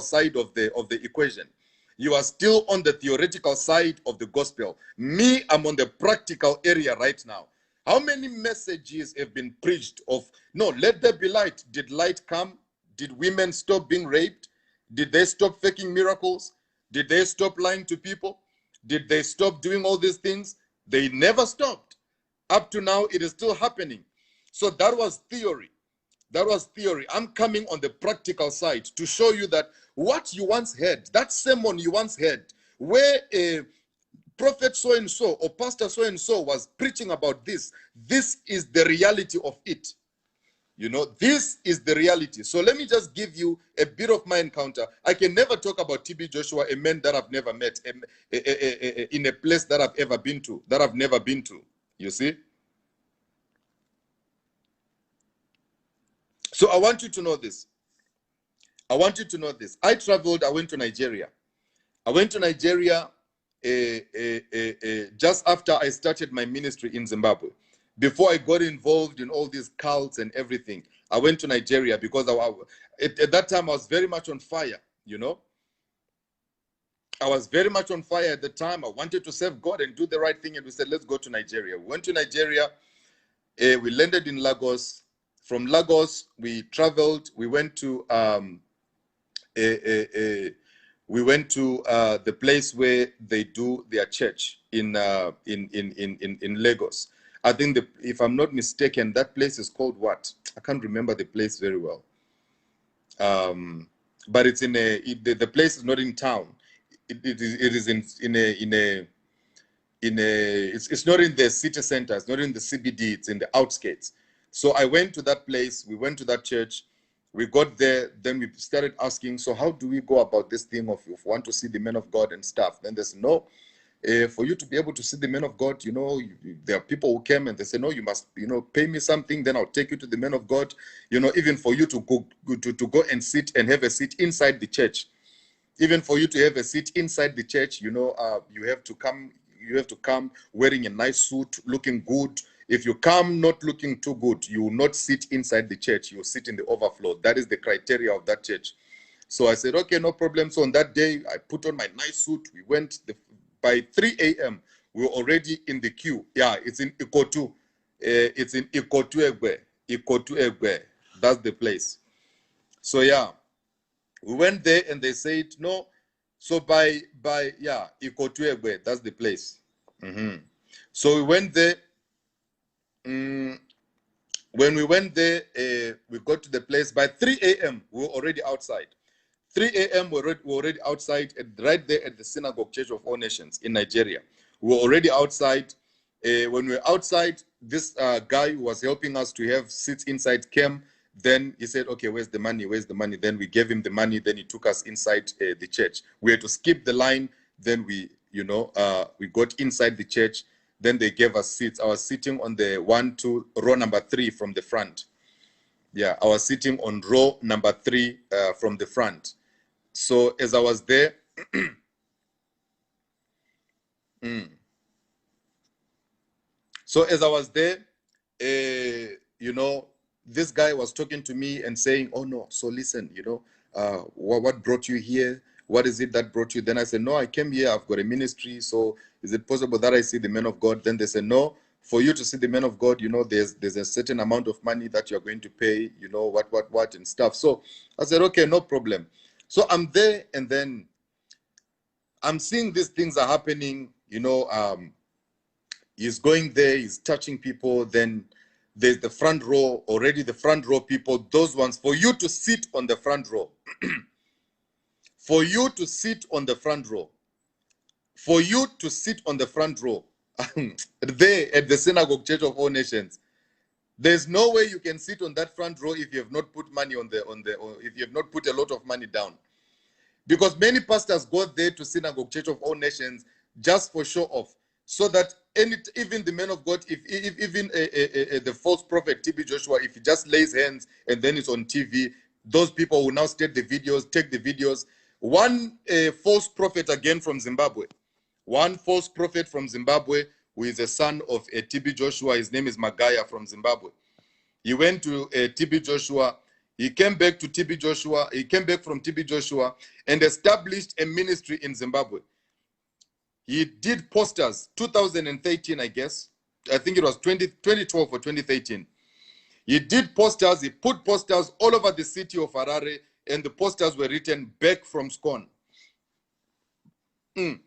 side of the equation. You are still on the theoretical side of the gospel. Me, I'm on the practical area right now. How many messages have been preached of, no, let there be light? Did light come? Did women stop being raped? Did they stop faking miracles? Did they stop lying to people? Did they stop doing all these things? They never stopped. Up to now, it is still happening. So that was theory. That was theory. I'm coming on the practical side to show you that what you once heard, that sermon you once heard, where a prophet so-and-so or pastor so-and-so was preaching about this is the reality of it. You know, this is the reality. So let me just give you a bit of my encounter. I can never talk about TB Joshua, a man that I've never met, in a place that I've ever been to, that I've never been to. You see? So I want you to know this. I want you to know this. I traveled, I went to Nigeria. I went to Nigeria just after I started my ministry in Zimbabwe. Before I got involved in all these cults and everything, I went to Nigeria because at that time I was very much on fire, you know. I was very much on fire at the time. I wanted to serve God and do the right thing, and we said, let's go to Nigeria. We went to Nigeria. We landed in Lagos. From Lagos, we traveled. We went to the place where they do their church in Lagos. I think, if I'm not mistaken, that place is called what? I can't remember the place very well. But it's the place is not in town. It is it's not in the city center. It's not in the CBD. It's in the outskirts. So I went to that place. We went to that church. We got there. Then we started asking, so how do we go about this thing of if we want to see the men of God and stuff? Then they said, no. For you to be able to see the men of God, you know, there are people who came and they say, no, you must, you know, pay me something, then I'll take you to the men of God. You know, even for you to go and sit and have a seat inside the church, even for you to have a seat inside the church, you know, you have to come wearing a nice suit, looking good. If you come not looking too good, you will not sit inside the church. You will sit in the overflow. That is the criteria of that church. So I said, okay, no problem. So on that day, I put on my nice suit. We went by 3 a.m., we were already in the queue. Yeah, it's in Ikotu. It's in Ikotu Egbe. Ikotu Egbe. That's the place. So yeah, we went there and they said, no. So by Ikotu Egbe, that's the place. So we went there. When we went there, we got to the place. By 3 a.m., we were already outside. 3 a.m. we were already outside, right there at the Synagogue Church of All Nations in Nigeria. We were already outside. When we were outside, this guy who was helping us to have seats inside came. Then he said, okay, where's the money? Where's the money? Then we gave him the money. Then he took us inside the church. We had to skip the line. Then we got inside the church. Then they gave us seats. I was sitting on the row number 3 from the front. Yeah, I was sitting on row number 3 from the front. So as I was there, you know, this guy was talking to me and saying, oh no, so listen, you know, what brought you here? What is it that brought you? Then I said, no, I came here, I've got a ministry, so is it possible that I see the men of God? Then they said, no, for you to see the men of God, you know, there's a certain amount of money that you're going to pay, you know, what and stuff. So I said, okay, no problem. So I'm there, and then I'm seeing these things are happening, you know. He's going there, he's touching people. Then there's the front row, already the front row people, those ones, for you to sit on the front row, for you to sit on the front row, for you to sit on the front row, there at the Synagogue Church of All Nations, there's no way you can sit on that front row if you have not put money or if you have not put a lot of money down. Because many pastors go there to Synagogue Church of All Nations just for show off, so that even the men of God, if even the false prophet TB Joshua, if he just lays hands and then it's on TV, those people will now take the videos. One false prophet again from Zimbabwe, one false prophet from Zimbabwe, who is a son of TB Joshua, his name is Magaya from Zimbabwe. He went to TB Joshua. He came back to TB Joshua. He came back from TB Joshua and established a ministry in Zimbabwe. He did posters, 2013, I guess. I think it was 2012 or 2013. He did posters. He put posters all over the city of Harare, and the posters were written back from SCOAN. And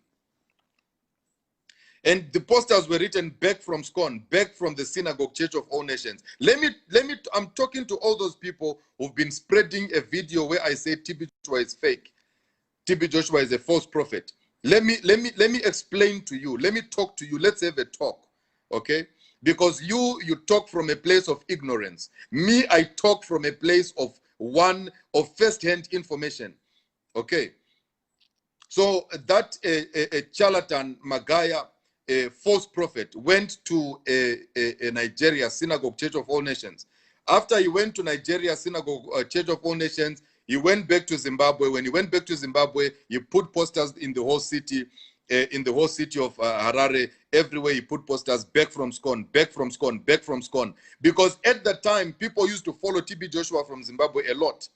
the posters were written back from SCOAN, back from the Synagogue Church of All Nations. I'm talking to all those people who've been spreading a video where I say TB Joshua is fake. TB Joshua is a false prophet. Let me explain to you. Let me talk to you. Let's have a talk, okay? Because you talk from a place of ignorance. Me, I talk from a place of first-hand information, okay? So that a charlatan, Magaya, a false prophet, went to a Nigeria Synagogue Church of All Nations. After he went to Nigeria Synagogue Church of All Nations, he went back to Zimbabwe. When he went back to Zimbabwe, he put posters in the whole city, of Harare. Everywhere he put posters, back from SCOAN, back from SCOAN, back from SCOAN. Because at that time, people used to follow TB Joshua from Zimbabwe a lot.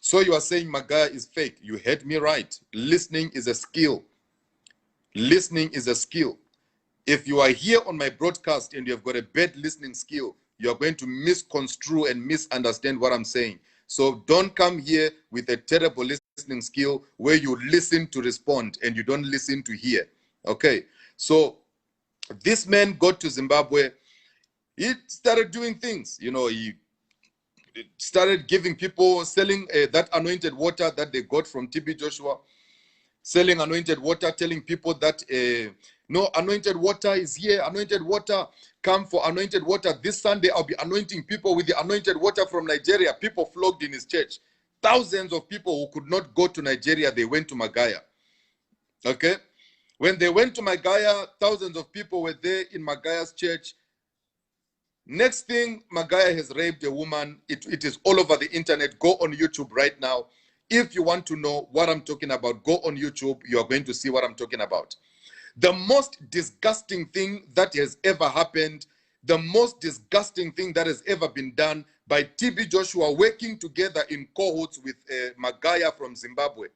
So you are saying Magaya is fake. You heard me right. Listening is a skill. Listening is a skill. If you are here on my broadcast and you have got a bad listening skill, you are going to misconstrue and misunderstand what I'm saying. So don't come here with a terrible listening skill where you listen to respond and you don't listen to hear. Okay. So this man got to Zimbabwe. He started doing things. You know, he started giving people, selling that anointed water that they got from TB Joshua, selling anointed water, telling people that no, anointed water is here, anointed water, come for anointed water. This Sunday I'll be anointing people with the anointed water from Nigeria. People flocked in his church. Thousands of people who could not go to Nigeria, they went to Magaya. Okay? When they went to Magaya, thousands of people were there in Magaya's church. Next thing, Magaya has raped a woman. It is all over the internet. Go on YouTube right now. If you want to know what I'm talking about, go on YouTube. You are going to see what I'm talking about. The most disgusting thing that has ever happened, the most disgusting thing that has ever been done by TB Joshua working together in cohorts with Magaya from Zimbabwe.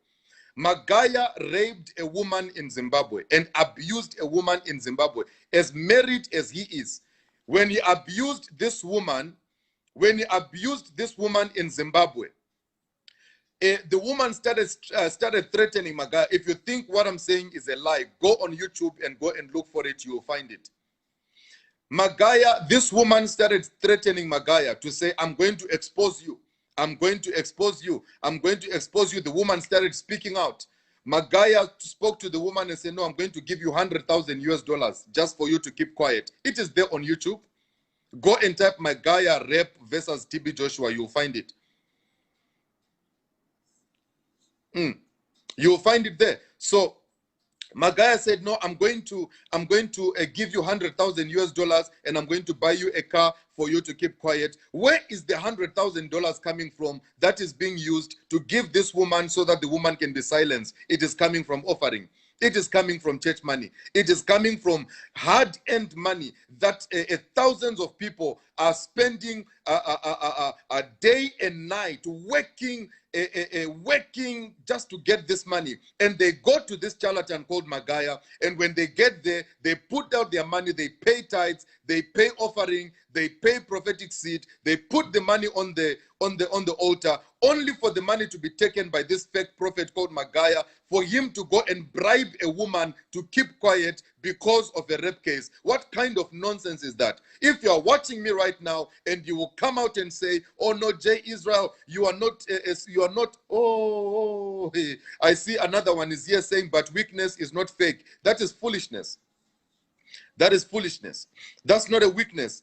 Magaya raped a woman in Zimbabwe and abused a woman in Zimbabwe, as married as he is. When he abused this woman in Zimbabwe, the woman started threatening Magaya. If you think what I'm saying is a lie, go on YouTube and go and look for it. You will find it. Magaya, this woman started threatening Magaya to say, I'm going to expose you. I'm going to expose you. I'm going to expose you. The woman started speaking out. Magaya spoke to the woman and said, no, I'm going to give you $100,000 just for you to keep quiet. It is there on YouTube. Go and type Magaya rape versus TB Joshua. You'll find it. You'll find it there. So Magaya said, no, I'm going to give you $100,000 and I'm going to buy you a car for you to keep quiet. Where is the $100,000 coming from that is being used to give this woman so that the woman can be silenced? It is coming from offering. It is coming from church money. It is coming from hard-earned money that thousands of people are spending a day and night working just to get this money. And they go to this charlatan called Magaya, and when they get there, they put out their money, they pay tithes, they pay offering, they pay prophetic seed, they put the money on the altar, only for the money to be taken by this fake prophet called Magaya, for him to go and bribe a woman to keep quiet because of a rape case. What kind of nonsense is that? If you are watching me right now and you will come out and say, oh no, J. Israel, you are not, hey. I see another one is here saying, but weakness is not fake. That is foolishness. That is foolishness. That's not a weakness.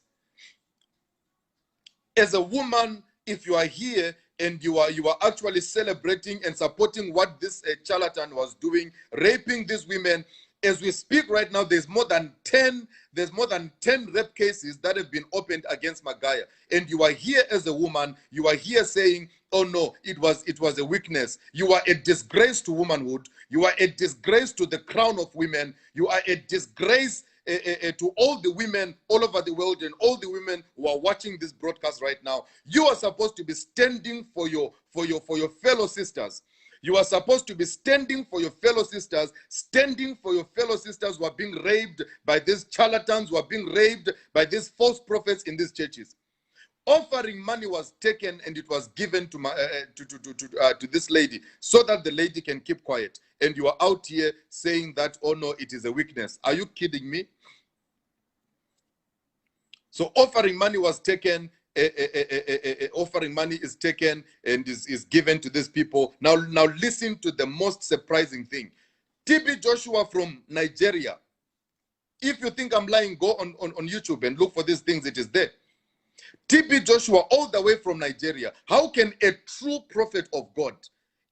As a woman, if you are here and you are actually celebrating and supporting what this charlatan was doing, raping these women, as we speak right now, there's more than 10 rape cases that have been opened against Magaya. And you are here as a woman, you are here saying, oh no, it was a weakness. You are a disgrace to womanhood. You are a disgrace to the crown of women. You are a disgrace to all the women all over the world and all the women who are watching this broadcast right now. You are supposed to be standing for your fellow sisters. You are supposed to be standing for your fellow sisters, standing for your fellow sisters who are being raped by these charlatans, who are being raped by these false prophets in these churches. Offering money was taken and it was given to this lady so that the lady can keep quiet. And you are out here saying that, oh no, it is a weakness. Are you kidding me? So offering money was taken. Offering money is taken and is given to these people. Now listen to the most surprising thing. TB Joshua from Nigeria. If you think I'm lying, go on YouTube and look for these things. It is there. TB Joshua, all the way from Nigeria. How can a true prophet of God,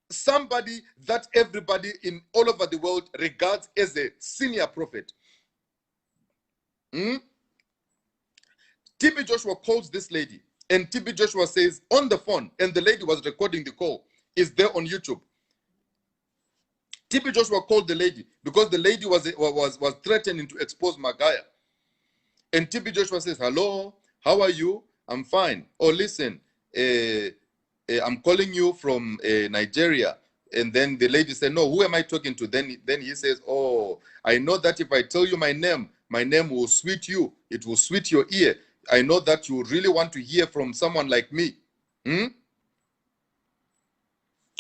somebody that everybody in all over the world regards as a senior prophet, TB Joshua calls this lady, and TB Joshua says on the phone, and the lady was recording the call, is there on YouTube. TB Joshua called the lady because the lady was threatening to expose Magaya. And TB Joshua says, hello, how are you? I'm fine. Oh, listen, I'm calling you from Nigeria. And then the lady said, no, who am I talking to? Then he says, oh, I know that if I tell you my name will sweet you. It will sweet your ear. I know that you really want to hear from someone like me.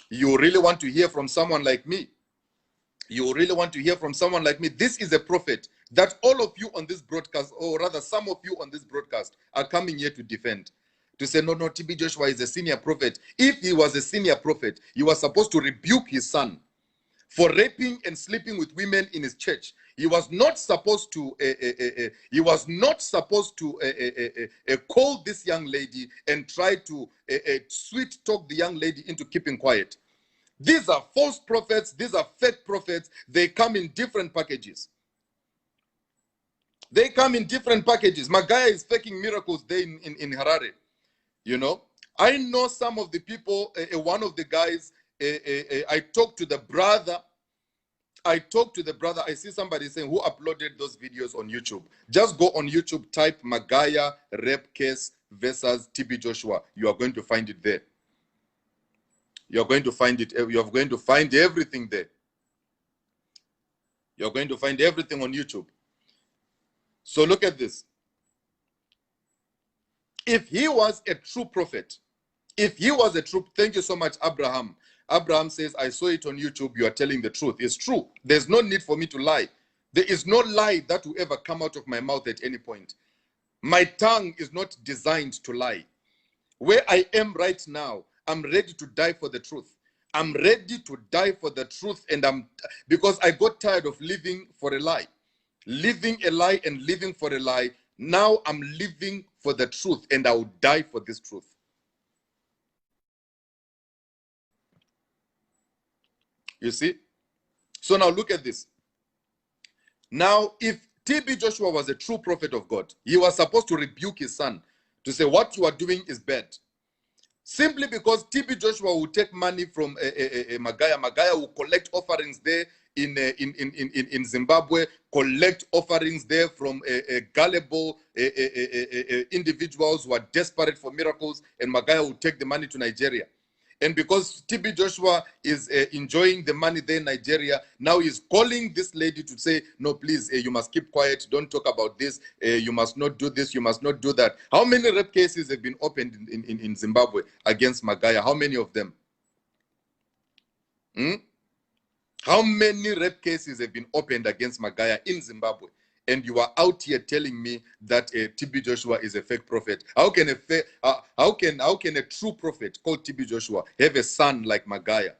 You really want to hear from someone like me. You really want to hear from someone like me. This is a prophet that all of you on this broadcast, or rather some of you on this broadcast, are coming here to defend. To say, no, TB Joshua is a senior prophet. If he was a senior prophet, he was supposed to rebuke his son for raping and sleeping with women in his church. He was not supposed to call this young lady and try to sweet talk the young lady into keeping quiet. These are false prophets. These are fake prophets. They come in different packages. They come in different packages. Magaya is faking miracles there in Harare. You know, I know some of the people. One of the guys, I talked to the brother. I see somebody saying, who uploaded those videos on YouTube? Just go on YouTube, type Magaya rape case versus TB Joshua. You are going to find it there. You're going to find it. You're going to find everything there. You're going to find everything on YouTube. So look at this. If he was a true prophet, thank you so much, Abraham. Abraham says, I saw it on YouTube. You are telling the truth. It's true. There's no need for me to lie. There is no lie that will ever come out of my mouth at any point. My tongue is not designed to lie. Where I am right now, I'm ready to die for the truth. I'm ready to die for the truth, and because I got tired of living for a lie. Living a lie and living for a lie. Now I'm living for the truth, and I will die for this truth. You see? So now look at this. Now, if TB Joshua was a true prophet of God, he was supposed to rebuke his son to say, what you are doing is bad. Simply because TB Joshua will take money from Magaya. Magaya will collect offerings there in Zimbabwe, collect offerings there from gullible individuals who are desperate for miracles, and Magaya will take the money to Nigeria. And because TB Joshua is enjoying the money there in Nigeria, now he's calling this lady to say, no, please, you must keep quiet. Don't talk about this. You must not do this. You must not do that. How many rape cases have been opened in Zimbabwe against Magaya? How many of them? How many rape cases have been opened against Magaya in Zimbabwe? And you are out here telling me that TB Joshua is a fake prophet. How can a true prophet called TB Joshua have a son like Magaya?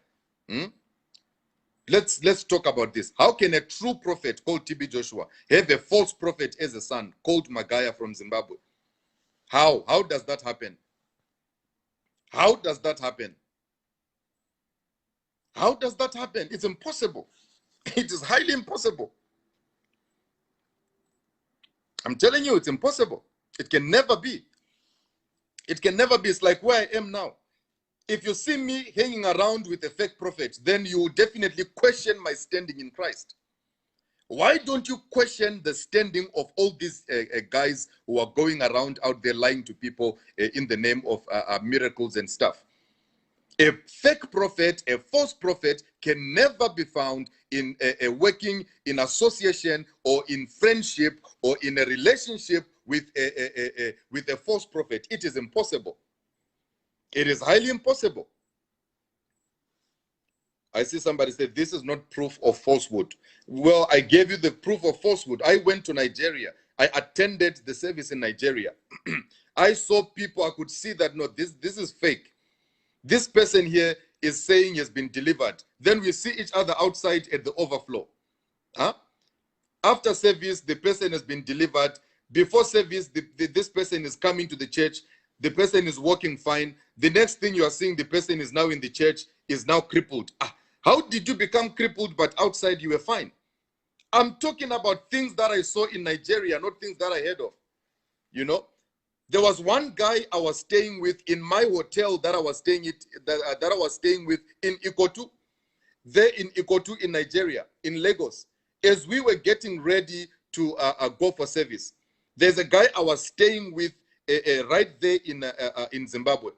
Let's talk about this. How can a true prophet called TB Joshua have a false prophet as a son called Magaya from Zimbabwe? How does that happen? How does that happen? How does that happen? It's impossible. It is highly impossible. I'm telling you, it's impossible. It can never be. It can never be. It's like where I am now. If you see me hanging around with a fake prophet, then you will definitely question my standing in Christ. Why don't you question the standing of all these guys who are going around out there lying to people in the name of miracles and stuff? A fake prophet, a false prophet, can never be found in working in association or in friendship or in a relationship with a false prophet. It is impossible. It is highly impossible. I see somebody say, this is not proof of falsehood. Well, I gave you the proof of falsehood. I went to Nigeria. I attended the service in Nigeria. I saw people, I could see that, no, this is fake. This person here is saying he has been delivered. Then we see each other outside at the overflow. Huh? After service, the person has been delivered. Before service, this person is coming to the church. The person is walking fine. The next thing you are seeing, the person is now in the church, is now crippled. How did you become crippled, but outside you were fine? I'm talking about things that I saw in Nigeria, not things that I heard of. You know, there was one guy I was staying with in my hotel that I was staying with in Ikotu, there in Ikotu in Nigeria, in Lagos. As we were getting ready to go for service, there's a guy I was staying with right there in Zimbabwe,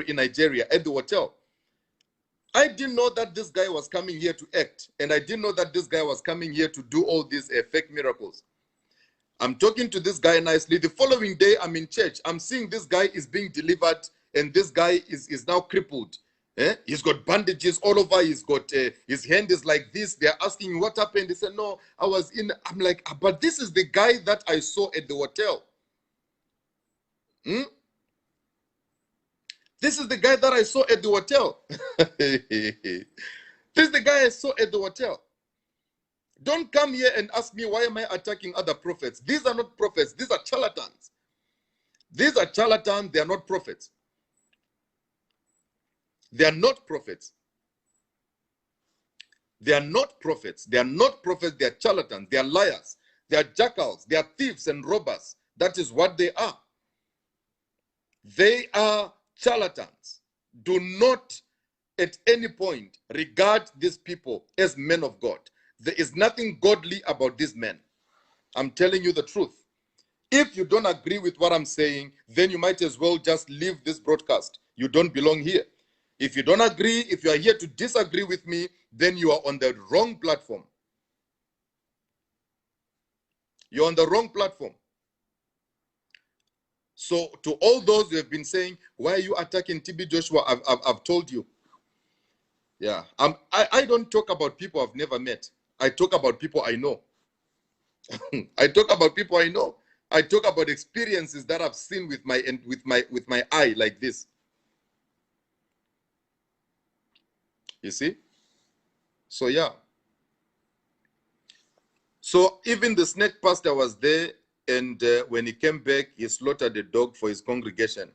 in Nigeria, at the hotel. I didn't know that this guy was coming here to act, and I didn't know that this guy was coming here to do all these fake miracles. I'm talking to this guy nicely. The following day, I'm in church. I'm seeing this guy is being delivered, and this guy is now crippled. He's got bandages all over. He's got his hand is like this. They're asking what happened. He said, no, I was in. I'm like, but this is the guy that I saw at the hotel. This is the guy that I saw at the hotel. This is the guy I saw at the hotel. Don't come here and ask me, why am I attacking other prophets? These are not prophets. These are charlatans. These are charlatans. They are not prophets. They are not prophets. They are not prophets. They are not prophets. They are charlatans. They are liars. They are jackals. They are thieves and robbers. That is what they are. They are charlatans. Do not at any point regard these people as men of God. There is nothing godly about these men. I'm telling you the truth. If you don't agree with what I'm saying, then you might as well just leave this broadcast. You don't belong here. If you don't agree, if you are here to disagree with me, then you are on the wrong platform. You're on the wrong platform. So to all those who have been saying, why are you attacking TB Joshua? I've told you. Yeah, I don't talk about people I've never met. I talk about people I know. I talk about people I know. I talk about experiences that I've seen with my eye like this. You see? So yeah. So even the snake pastor was there, and when he came back, he slaughtered a dog for his congregation.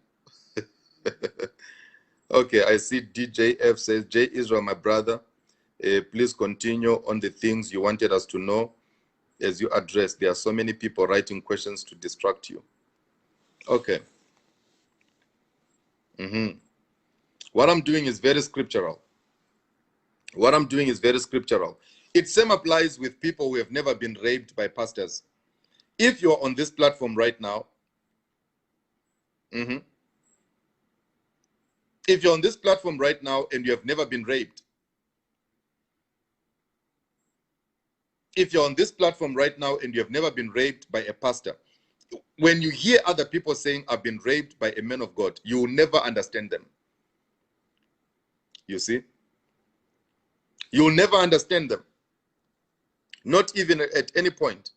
Okay, I see DJF says, J. Israel, my brother, please continue on the things you wanted us to know as you address. There are so many people writing questions to distract you. Okay. What I'm doing is very scriptural. What I'm doing is very scriptural. It same applies with people who have never been raped by pastors. If you're on this platform right now, if you're on this platform right now and you have never been raped, if you're on this platform right now and you have never been raped by a pastor, when you hear other people saying, I've been raped by a man of God, you will never understand them. You see? You will never understand them. Not even at any point.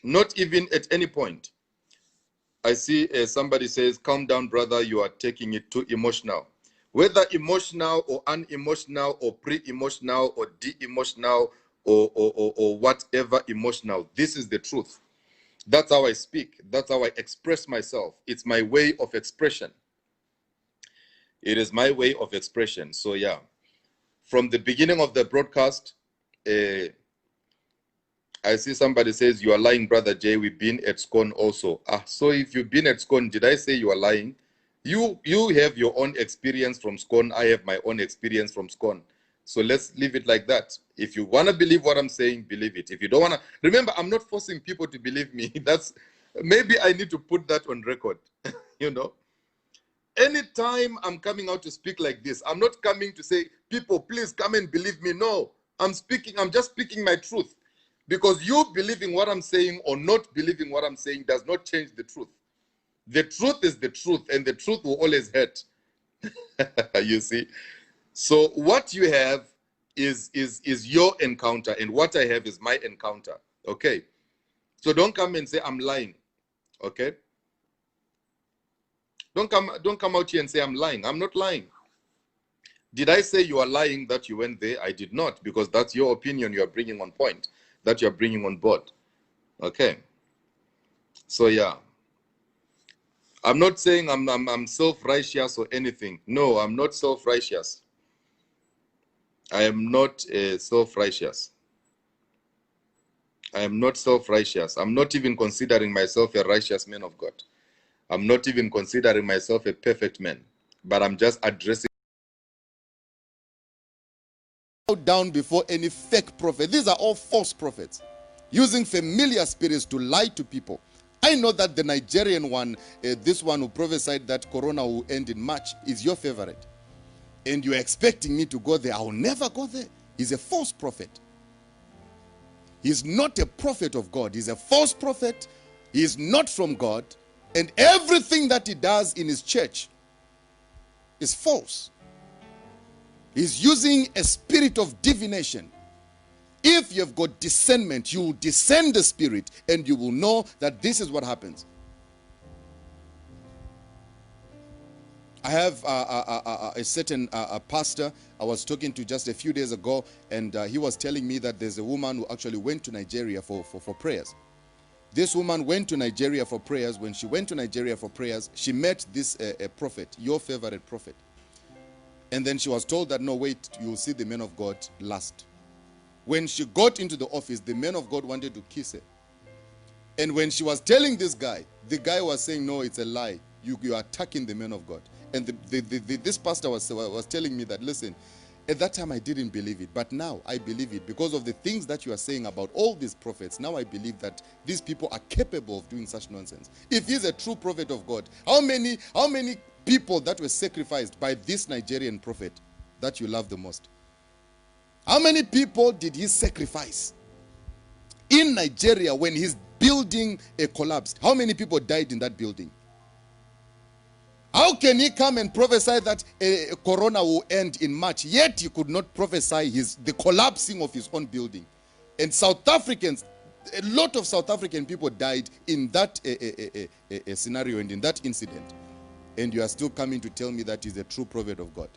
Not even at any point. I see somebody says, calm down, brother, you are taking it too emotional. Whether emotional or unemotional or pre-emotional or de-emotional or whatever emotional, this is the truth. That's how I speak. That's how I express myself. It's my way of expression. It is my way of expression. So yeah, from the beginning of the broadcast, I see somebody says, you are lying, Brother Jay. We've been at SCOAN also. So if you've been at SCOAN, did I say you are lying? You have your own experience from SCOAN. I have my own experience from SCOAN. So let's leave it like that. If you want to believe what I'm saying, believe it. If you don't want to, remember, I'm not forcing people to believe me. That's, maybe I need to put that on record. You know, anytime I'm coming out to speak like this, I'm not coming to say, people, please come and believe me. No, I'm just speaking my truth. Because you believing what I'm saying or not believing what I'm saying does not change the truth. The truth is the truth, and the truth will always hurt. You see? So what you have is your encounter, and what I have is my encounter. Okay? So don't come and say I'm lying. Okay? Don't come out here and say I'm lying. I'm not lying. Did I say you are lying that you went there? I did not, because that's your opinion you are bringing on point, that you're bringing on board. Okay? So yeah. I'm not saying I'm self-righteous or anything. No, I'm not self-righteous. I am not self-righteous. I am not self-righteous. I'm not even considering myself a righteous man of God. I'm not even considering myself a perfect man. But I'm just addressing down before any fake prophet. These are all false prophets, using familiar spirits to lie to people. I know that the Nigerian one, this one who prophesied that Corona will end in March, is your favorite. And you're expecting me to go there. I will never go there. He's a false prophet. He's not a prophet of God. He's a false prophet. He is not from God. And everything that he does in his church is false. He's using a spirit of divination. If you've got discernment, you will discern the spirit and you will know that this is what happens. I have a certain pastor I was talking to just a few days ago, and he was telling me that there's a woman who actually went to Nigeria for prayers. This woman went to Nigeria for prayers. When she went to Nigeria for prayers, she met this prophet, your favorite prophet. And then she was told that, no, wait, you'll see the man of God last. When she got into the office, the man of God wanted to kiss her. And when she was telling this guy, the guy was saying, no, it's a lie. You are attacking the man of God. And this pastor was telling me that, listen, at that time I didn't believe it, but now I believe it because of the things that you are saying about all these prophets. Now I believe that these people are capable of doing such nonsense. If he's a true prophet of God, how many people that were sacrificed by this Nigerian prophet that you love the most? How many people did he sacrifice in Nigeria when his building collapsed? How many people died in that building? How can he come and prophesy that Corona will end in March, yet he could not prophesy the collapsing of his own building? And South Africans, a lot of South African people died in that scenario and in that incident. And you are still coming to tell me that he's a true prophet of God.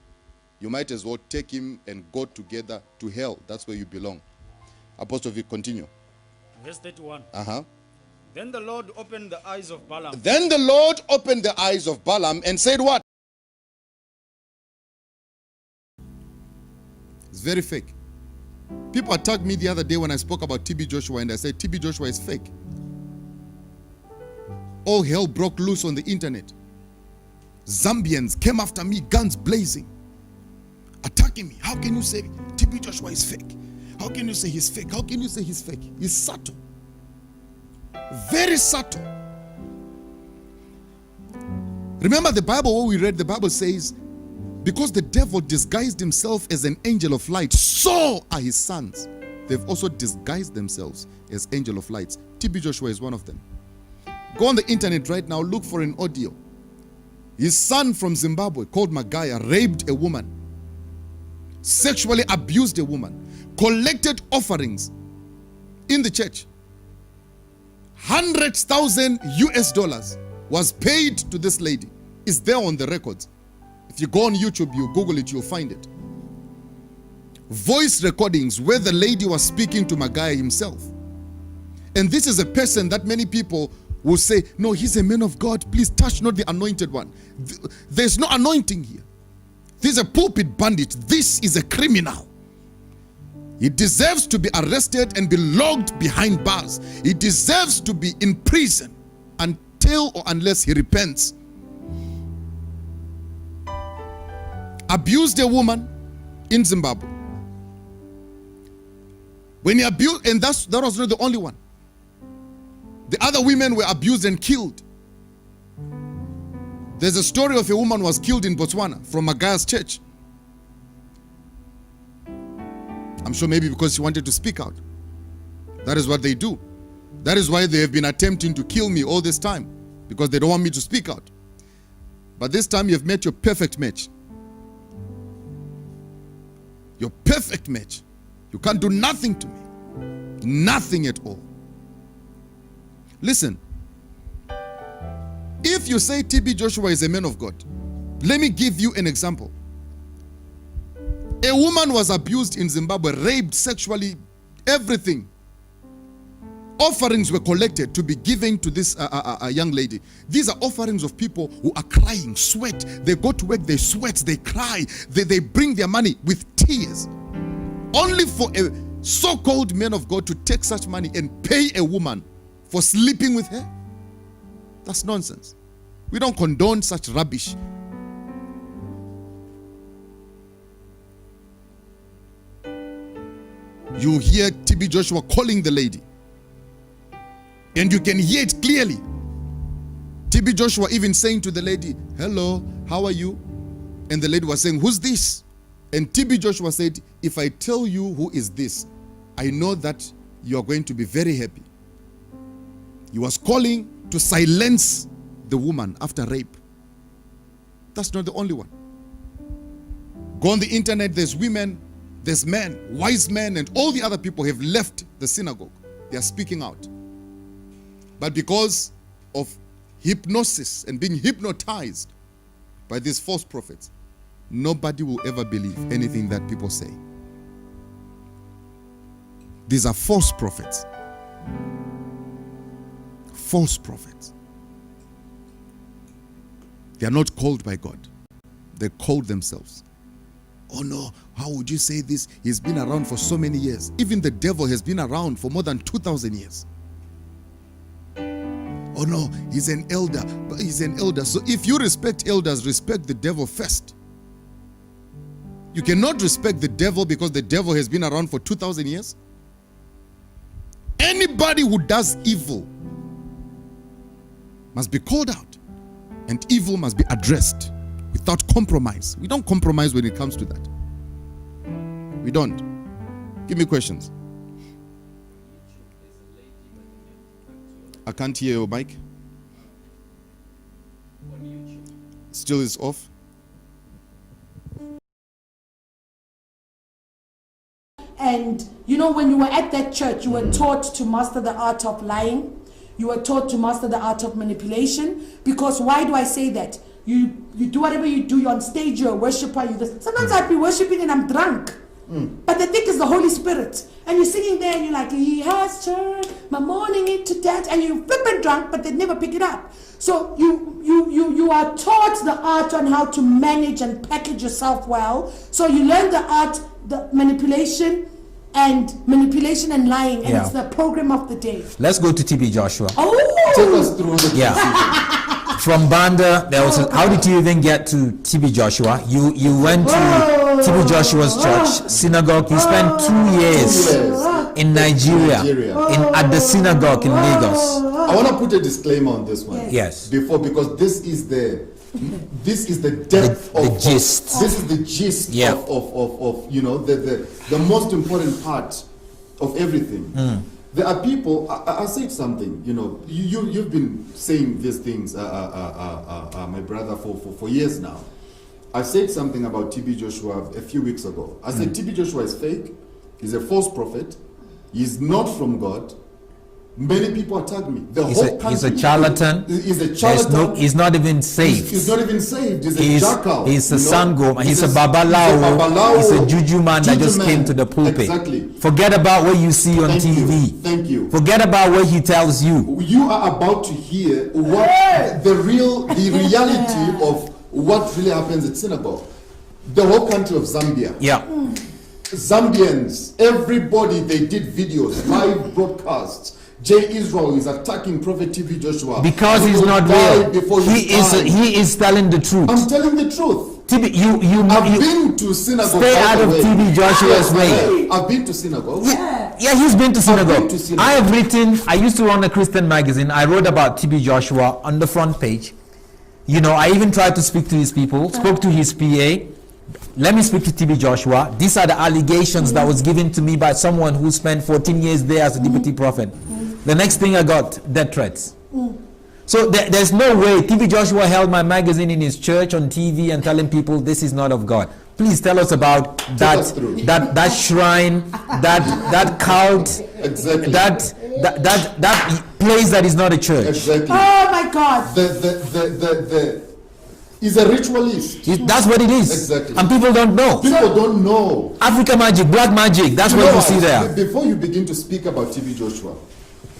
You might as well take him and go together to hell. That's where you belong. Apostle Vic, continue. Verse 31. Uh-huh. Then the Lord opened the eyes of Balaam. Then the Lord opened the eyes of Balaam and said what? It's very fake. People attacked me the other day when I spoke about TB Joshua, and I said TB Joshua is fake. All hell broke loose on the internet. Zambians came after me, guns blazing, attacking me. How can you say TB Joshua is fake? How can you say he's fake? How can you say he's fake? He's subtle. Very subtle. Remember the Bible, what we read, the Bible says, because the devil disguised himself as an angel of light, so are his sons. They've also disguised themselves as angel of lights. TB Joshua is one of them. Go on the internet right now, look for an audio. His son from Zimbabwe, called Magaya, raped a woman, sexually abused a woman, collected offerings in the church. $100,000 was paid to this lady. It's there on the records. If you go on YouTube, you Google it, you'll find it. Voice recordings where the lady was speaking to Magaya himself. And this is a person that many people will say, no, he's a man of God. Please touch not the anointed one. There's no anointing here. This is a pulpit bandit. This is a criminal. He deserves to be arrested and be locked behind bars. He deserves to be in prison until or unless he repents. Abused a woman in Zimbabwe. When he abused, and that was not the only one. The other women were abused and killed. There's a story of a woman who was killed in Botswana from Magaya's church. I'm sure maybe because she wanted to speak out. That is what they do. That is why they have been attempting to kill me all this time, because they don't want me to speak out. But this time you have met your perfect match. Your perfect match. You can't do nothing to me. Nothing at all. Listen. If you say TB Joshua is a man of God, let me give you an example. A woman was abused in Zimbabwe, raped sexually, everything. Offerings were collected to be given to this young lady. These are offerings of people who are crying, sweat. They go to work, they sweat, they cry. They bring their money with tears. Only for a so-called man of God to take such money and pay a woman for sleeping with her? That's nonsense. We don't condone such rubbish. You hear TB Joshua calling the lady, and you can hear it clearly. TB Joshua even saying to the lady, "Hello, how are you?" And the lady was saying, "Who's this?" And TB Joshua said, "If I tell you who is this, I know that you are going to be very happy." He was calling to silence the woman after rape. That's not the only one. Go on the internet, there's women, there's men, Wiseman and all the other people have left the synagogue. They are speaking out. But because of hypnosis and being hypnotized by these false prophets, nobody will ever believe anything that people say. These are false prophets. False prophets. They are not called by God. They called themselves. Oh no, how would you say this? He's been around for so many years. Even the devil has been around for more than 2,000 years. Oh no, he's an elder. But he's an elder. So if you respect elders, respect the devil first. You cannot respect the devil because the devil has been around for 2,000 years. Anybody who does evil must be called out, and evil must be addressed without compromise. We don't compromise when it comes to that. We don't. Give me questions. I can't hear your mic. Still is off. And you know, when you were at that church, you were taught to master the art of lying. You were taught to master the art of manipulation. Because why do I say that? You do whatever you do. You're on stage, you're a worshiper. Sometimes I'd be worshiping and I'm drunk. But the thing is the Holy Spirit. And you're singing there and you're like, "He has turned my morning into death." And you're flipping drunk, but they never pick it up. So you are taught the art on how to manage and package yourself well. So you learn the art, the manipulation and lying, and it's the program of the day. Let's go to TB Joshua. Oh, Take us through the From Banda, there was how did you even get to TB Joshua? You went to TB Joshua's church, synagogue. You spent 2 years in Nigeria, at the synagogue in Lagos. I want to put a disclaimer on this one. Yes. Because this is the depth of the gist. This is the gist of you know, the most important part of everything. There are people. I said something. You know, you've been saying these things, my brother, for years now. I said something about TB Joshua a few weeks ago. I said TB Joshua is fake. He's a false prophet. He's not from God. Many people attack me. He's a charlatan. He's a charlatan. He's not even saved. He's not even saved. He's a jackal. He's a sangoma. He's a babalao. He's a juju man that just came to the pulpit. Exactly. Forget about what you see on TV. Thank you. Forget about what he tells you. You are about to hear what the reality of what really happens at synagogue. The whole country of Zambia. Yeah. Zambians, everybody, they did videos, live broadcasts. J. Israel is attacking Prophet TB Joshua because he's not real. He is telling the truth. I'm telling the truth. TB, I've you been to synagogue. stay out of TB Joshua's way. I've been to synagogue. Yeah, he's been to synagogue. been to synagogue. I have written, I used to run a Christian magazine. I wrote about TB Joshua on the front page. You know, I even tried to speak to his people, spoke to his PA. Let me speak to TB Joshua. These are the allegations that was given to me by someone who spent 14 years there as a deputy prophet. The next thing I got, death threats. So there's no way TB Joshua held my magazine in his church on TV and telling people this is not of God. Please tell us about that shrine, that cult, Exactly. that place that is not a church. Exactly. Oh my God. He's a ritualist. That's what it is. Exactly. And people don't know. People don't know. African magic, black magic, that's You what know you what? see there. Before you begin to speak about TB Joshua,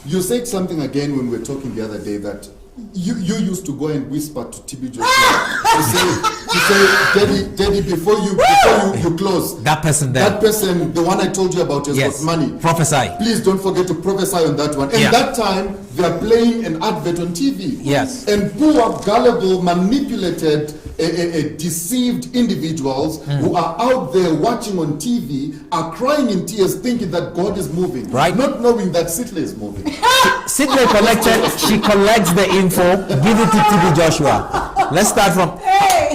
you said something again when we were talking the other day that you used to go and whisper to TB Joshua to say, Daddy, before you close, That person there. that person, the one I told you about, has Yes. got money. Prophesy. Please don't forget to prophesy on that one. And Yeah. that time, they are playing an advert on TV. Yes. And poor, gullible, manipulated, deceived individuals who are out there watching on TV are crying in tears thinking that God is moving. Right. Not knowing that Sihle is moving. Sihle she collects the info, give it to TB Joshua. Let's start from,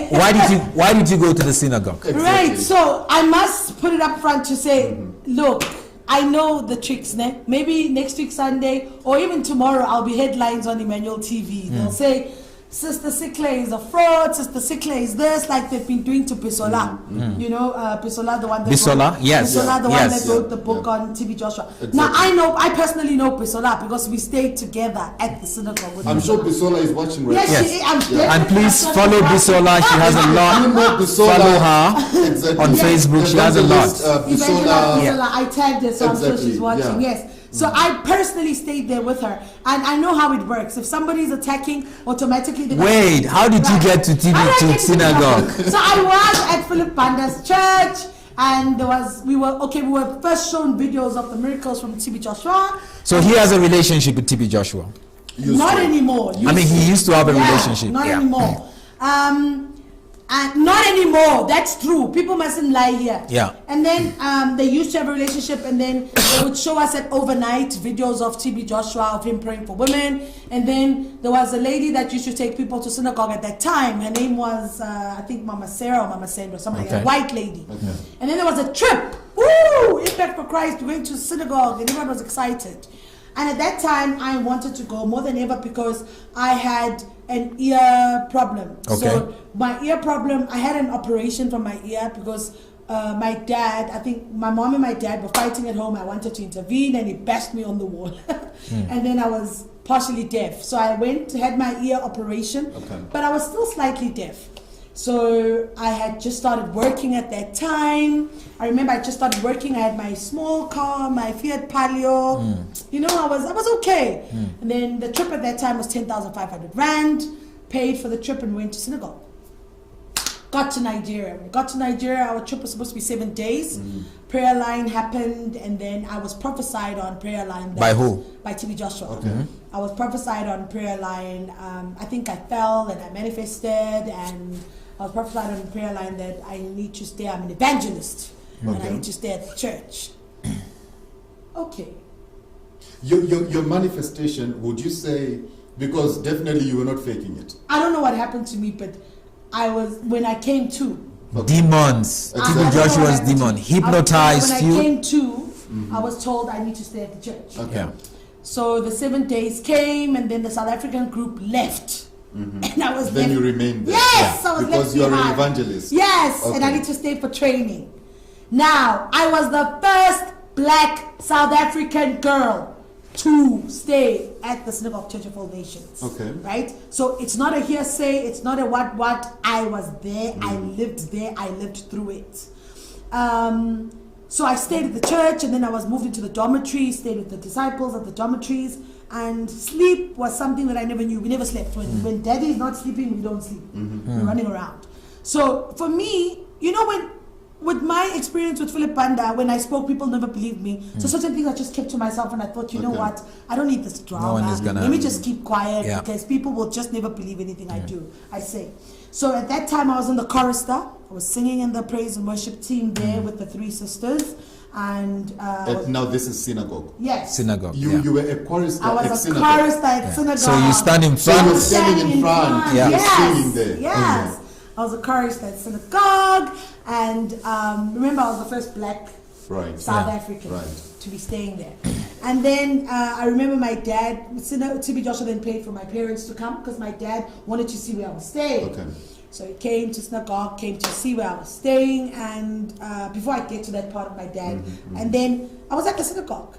why did you go to the synagogue? Right, so I must put it up front to say, look, I know the tricks. Maybe next week Sunday or even tomorrow I'll be headlines on Emmanuel TV. They'll say, Sister Sihle is a fraud, Sister Sihle is this, like they've been doing to Bisola. You know, Bisola, the one that Bisola, wrote, yes. Bisola, the Yes. one that wrote the book on TB Joshua. Exactly. Now I personally know Bisola because we stayed together at the synagogue with I'm Bisola. sure Bisola is watching right Yes, now. she is. I'm And definitely please not follow watching. Bisola, she has a You lot. know Bisola. Follow her Exactly. on Facebook, she has a lot. Evangelist, Bisola, Bisola. I tagged her, so I'm sure Exactly, she's watching. yeah. Yes. So I personally stayed there with her, and I know how it works. If somebody is attacking, automatically they Wait, how did you get to TB How did I to get to synagogue? So I was at Philip Banda's church, and we were first shown videos of the miracles from TB Joshua. So he has a relationship with TB Joshua. Not anymore. I mean, he used to have a relationship. Not Yeah. anymore. And not anymore. That's true. People mustn't lie here. Yeah. And then they used to have a relationship, and then they would show us at overnight videos of TB Joshua, of him praying for women. And then there was a lady that used to take people to synagogue at that time. Her name was I think Mama Sarah or Mama Sandra, something like Okay. a white lady. And then there was a trip. Woo! Impact for Christ, going to synagogue, and everyone was excited. And at that time, I wanted to go more than ever because I had an ear problem. Okay. So my ear problem, I had an operation for my ear because my dad, I think my mom and my dad were fighting at home. I wanted to intervene and he bashed me on the wall. And then I was partially deaf. So I went, had my ear operation, but I was still slightly deaf. So I had just started working at that time. I remember I just started working. I had my small car, my Fiat Palio. You know, I was okay. And then the trip at that time was 10,500 rand. Paid for the trip and went to synagogue. Got to Nigeria. When we got to Nigeria, our trip was supposed to be 7 days. Prayer line happened, and then I was prophesied on prayer line. By who? By TB Joshua. I was prophesied on prayer line. I think I fell and I manifested, and I was prophesied on the prayer line that I need to stay. I'm an evangelist, and I need to stay at the church. Okay. Your manifestation, would you say, because definitely you were not faking it. I don't know what happened to me, but when I came to. Demons. I don't TB know Joshua's what happened to demon me. hypnotized When I you. came to, I was told I need to stay at the church. Okay. Yeah. So the 7 days came, and then the South African group left. And I was Then left. you remained there. Yes, I was Because left you are an behind. evangelist. Yes, and I Okay. need to stay for training. Now, I was the first black South African girl to stay at the Synagogue Church of All Nations. Okay. Right? So it's not a hearsay, it's not a what. I was there, I lived there, I lived through it. So I stayed at the church, and then I was moved into the dormitory, stayed with the disciples at the dormitories, and sleep was something that I never knew. We never slept. When daddy is not sleeping, we don't sleep. We're running around. So for me, you know, when with my experience with Philip Banda, when I spoke, people never believed me. So certain things I just kept to myself, and I thought, you know what, I don't need this drama. No one is gonna- Let me just keep quiet Yeah. because people will just never believe anything I do, I say. So at that time, I was in the chorister. I was singing in the praise and worship team there with the three sisters, and Now this is synagogue. yes, Synagogue. You yeah. you were a chorister I at was a synagogue. chorister at synagogue. So you stand in So you front. were standing in front. Yeah. You were Yes, singing there. yes. I was a chorister at synagogue, and remember, I was the first black Right. South Yeah. African Right. to be staying there. And then I remember my dad, TB Joshua then paid for my parents to come because my dad wanted to see where I was staying. Okay. So he came to synagogue, came to see where I was staying, and before I get to that part of my dad, and then I was at the synagogue.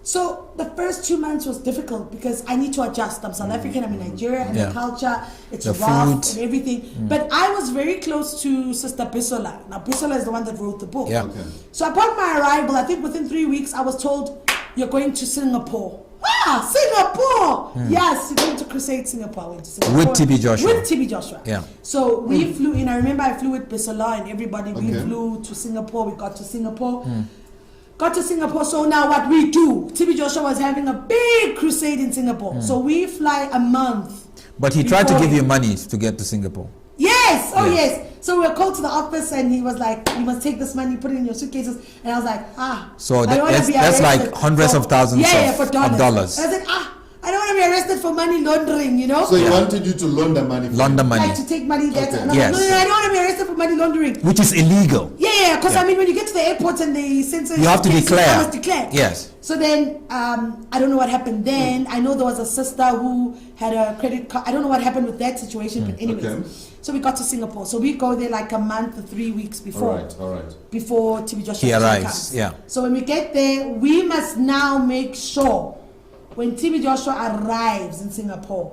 So the first 2 months was difficult because I need to adjust. I'm South African, I'm in Nigeria, and Yeah. the culture, it's The rough food. and everything. But I was very close to Sister Bisola. Now Bisola is the one that wrote the book. Yeah. Okay. So upon my arrival, I think within 3 weeks, I was told, you're going to Singapore. Ah, Singapore! Yes, you're going to Crusade Singapore. I went to Singapore. With TB Joshua. With TB Joshua. Yeah. So we flew in. I remember I flew with Bisola and everybody. We Okay. flew to Singapore. We got to Singapore. Got to Singapore. So now what we do, TB Joshua was having a big crusade in Singapore. So we fly a month. But he tried to before- give you money to get to Singapore. Yes, oh Yes. yes. So we were called to the office and he was like, you must take this money, put it in your suitcases. And I was like, So I don't wanna that's- be that's like arrested hundreds for- of thousands for of dollars. dollars. I said, I don't want to be arrested for money laundering, you know? So he wanted you to launder money. for Launder him. money, Like to take money there. Okay. And I'm Yes. like, no, I don't want to be arrested for money laundering. which is illegal. Yeah, because Yeah. I mean, when you get to the airport and they censor You have to suitcases, declare. I must declare. Yes. So then, I don't know what happened then. I know there was a sister who had a credit card. I don't know what happened with that situation, but anyways. Okay. So we got to Singapore. So we go there like a month or 3 weeks All before. right. All right. Before TB Joshua He actually arrives, comes. yeah. So when we get there, we must now make sure when TB Joshua arrives in Singapore,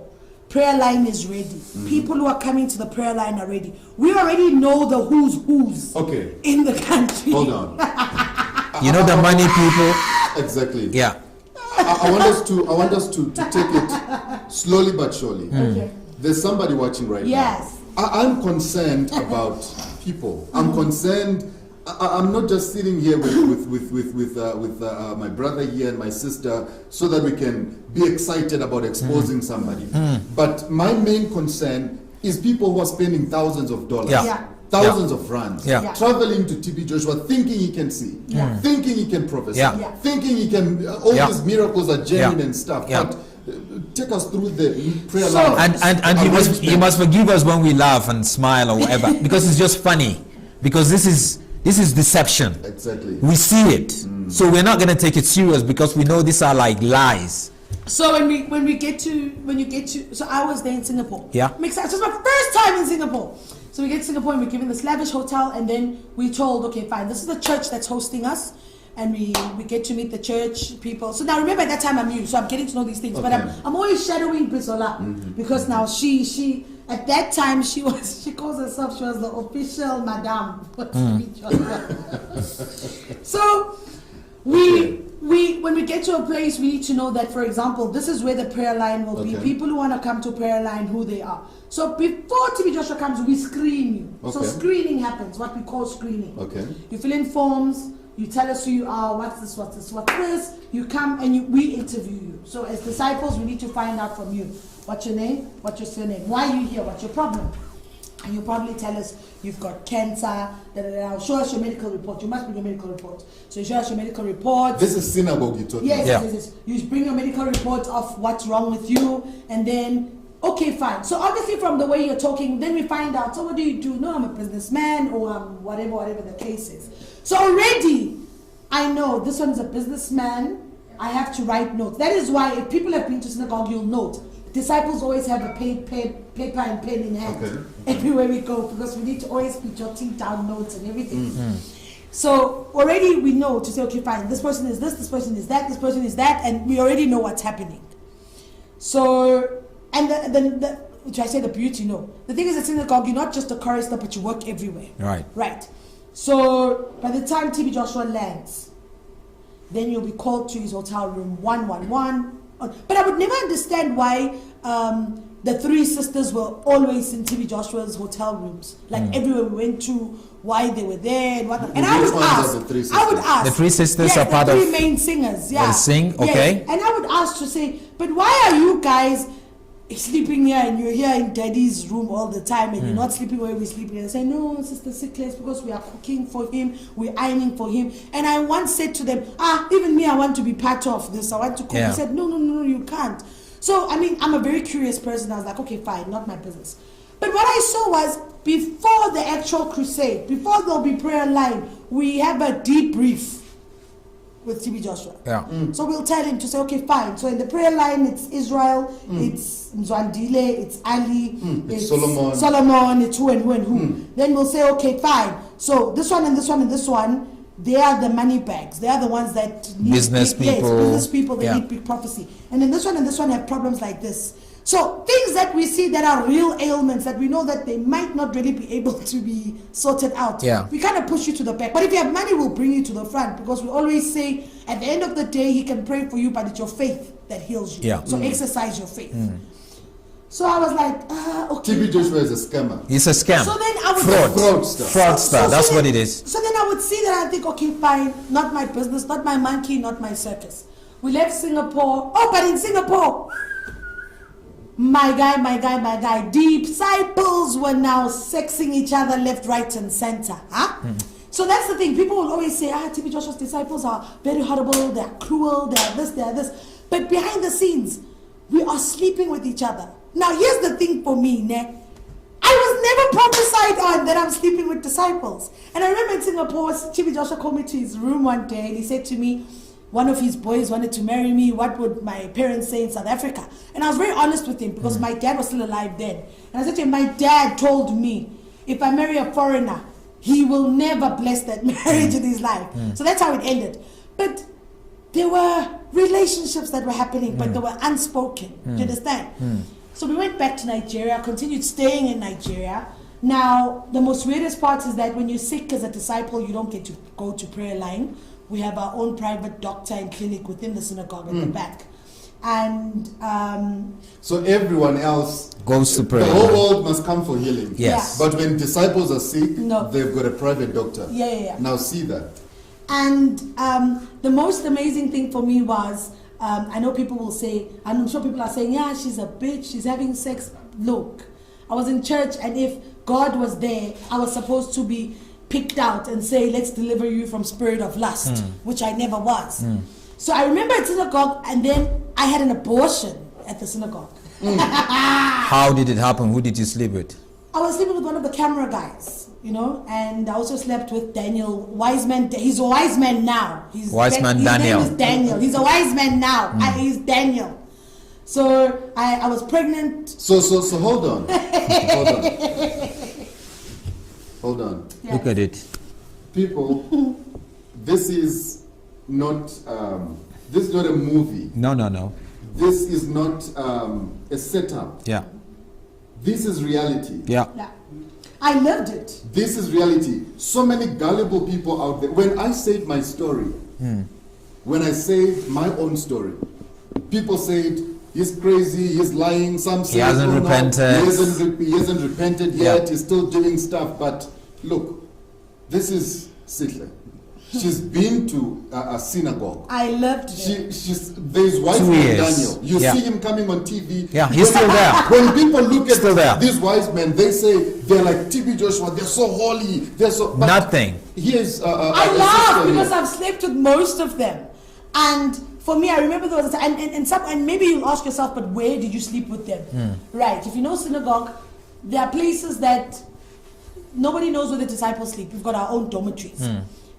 prayer line is ready. People who are coming to the prayer line are ready. We already know the who's Okay. in the country. Hold on. You know the money people. Exactly. Yeah. I want us to take it slowly but surely. Okay. There's somebody watching right Yes. now. I'm concerned about people. I'm concerned. I'm not just sitting here with my brother here and my sister so that we can be excited about exposing somebody. But my main concern is people who are spending thousands of dollars. Yeah. Yeah. Thousands of rands, Yeah. Yeah. traveling to TB Joshua, thinking he can see, Yeah. thinking he can prophesy, Yeah. Yeah. thinking he can. All Yeah. these miracles are genuine Yeah. and stuff. Yeah. But take us through the prayer So- line. And you must forgive us when we laugh and smile or whatever because it's just funny, because this is deception. Exactly. We see it, so we're not gonna take it serious because we know these are like lies. So when you get to so I was there in Singapore. Yeah. Makes sense. So it's my first time in Singapore. So we get to Singapore and we're given this lavish hotel, and then we told, okay, fine, this is the church that's hosting us, and we get to meet the church people. So now remember, at that time I'm new, so I'm getting to know these things. But Okay. I'm always shadowing Bisola because now she at that time she calls herself, she was the official madame. So when we get to a place, we need to know that, for example, this is where the prayer line will be. Okay. People who want to come to prayer line, who they are. So before TB Joshua comes, we screen you. So Okay. screening happens, what we call screening. Okay. You fill in forms, you tell us who you are, what's this, you come and we interview you. So as disciples, we need to find out from you, what's your name, what's your surname, why are you here, what's your problem? And you probably tell us you've got cancer, show us your medical report. You must bring your medical report. So you show us your medical report. This is synagogue you're talking Yes, about. Yeah. yes. You bring your medical report of what's wrong with you, and then, okay, fine. So obviously from the way you're talking, then we find out, so what do you do? No, I'm a businessman, or I'm whatever the case is. So already, I know this one is a businessman. I have to write notes. That is why if people have been to synagogue, you'll note. Disciples always have a paper and pen in hand Okay. everywhere we go, because we need to always be jotting down notes and everything. So already we know to say, okay, fine, this person is this person is that, this person is that, and we already know what's happening. So, and the which I say the beauty, no. The thing is, at synagogue, you're not just a chorister, but you work everywhere. Right. Right. So by the time TB Joshua lands, then you'll be called to his hotel room 111. But I would never understand why the three sisters were always in TB Joshua's hotel rooms. Like everywhere we went to, why they were there and whatnot. And I would ask. The three sisters yes, are part the of. three main singers. Yeah. They sing, okay. Yes. And I would ask to say, but why are you guys sleeping here and you're here in Daddy's room all the time and you're not sleeping where we're sleeping? And I say, no, Sister Sihle, it's because we are cooking for him, we're ironing for him. And I once said to them, even me, I want to be part of this. I want to cook. Yeah. He said, no, you can't. So, I mean, I'm a very curious person. I was like, okay, fine, not my business. But what I saw was, before the actual crusade, before there'll be prayer line, we have a debrief with TB Joshua. Yeah. So we'll tell him to say, okay, fine. So in the prayer line, it's Israel, it's Mzwandile, it's Ali, it's Solomon, it's who and who and who. Then we'll say, okay, fine. So this one and this one and this one, they are the money bags. They are the ones that need business big, people. Yes, business people, they need big prophecy. And then this one and this one have problems like this. So things that we see that are real ailments that we know that they might not really be able to be sorted out. Yeah. We kind of push you to the back. But if you have money, we'll bring you to the front, because we always say at the end of the day, he can pray for you, but it's your faith that heals you. Yeah. So exercise your faith. So I was like, okay. TB Joshua is a scammer. It's a scam. So then I would Fraudster. That's then, what it is. So then I would see that, I think, okay, fine, not my business, not my monkey, not my circus. We left Singapore. Oh, but in Singapore, my guy, disciples were now sexing each other left, right, and center. So that's the thing. People will always say, TB Joshua's disciples are very horrible, they're cruel, they're this. But behind the scenes, we are sleeping with each other. Now, here's the thing for me, I was never prophesied on that I'm sleeping with disciples. And I remember in Singapore, TB Joshua called me to his room one day and he said to me, one of his boys wanted to marry me. What would my parents say in South Africa? And I was very honest with him, because my dad was still alive then. And I said to him, my dad told me, if I marry a foreigner, he will never bless that marriage in his life. So that's how it ended. But there were relationships that were happening, but they were unspoken. Do you understand? So we went back to Nigeria, continued staying in Nigeria. Now, the most weirdest part is that when you're sick as a disciple, you don't get to go to prayer line. We have our own private doctor and clinic within the synagogue at the back. And so everyone else goes to prayer. The whole world must come for healing. Yes. But when disciples are sick, No. they've got a private doctor. Yeah. Now see that. And the most amazing thing for me was, I know people will say, and I'm sure people are saying, yeah, she's a bitch, she's having sex. Look, I was in church, and if God was there, I was supposed to be picked out and say, let's deliver you from spirit of lust, which I never was. So I remember at synagogue, and then I had an abortion at the synagogue. How did it happen? Who did you sleep with? I was sleeping with one of the camera guys, and I also slept with Daniel, Wiseman. He's a wise man now. Wiseman Daniel. His name is Daniel. He's a wise man now. He's Daniel. So I was pregnant. So hold on. Hold on. Yes. Look at it. People, this is not a movie. No. This is not a setup. Yeah. This is reality. Yeah. I lived it. This is reality. So many gullible people out there. When I said my story, when I said my own story, people said, he's crazy, he's lying. Some say he hasn't repented. He hasn't repented yet. He's still doing stuff. But look, this is Sihle. She's been to a synagogue. I lived it. There's Wiseman Daniel. You Yeah. see him coming on TV. Yeah, he's still there. When people look at Still there. these wise men, they say they're like TB Joshua. They're so holy. They're so but Nothing. Here's I laugh because I've slept with most of them. And for me, I remember there was a time, and maybe you'll ask yourself, but where did you sleep with them? Right. If you know synagogue, there are places that nobody knows where the disciples sleep. We've got our own dormitories.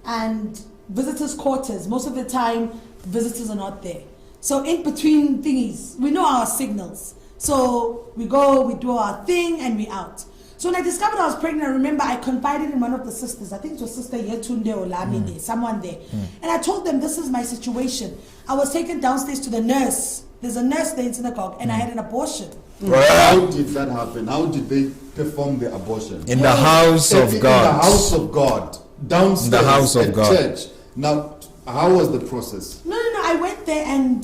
And visitors' quarters, most of the time, visitors are not there. So in between thingies, we know our signals. So we go, we do our thing, and we out. So when I discovered I was pregnant, I remember I confided in one of the sisters. I think it was Sister Yetunde or Lamide, someone there. And I told them, this is my situation. I was taken downstairs to the nurse. There's a nurse there in synagogue, and I had an abortion. How did that happen? How did they perform the abortion? In the house of In God. the house of God. Downstairs The house of at God. church. Now, how was the process? No. I went there and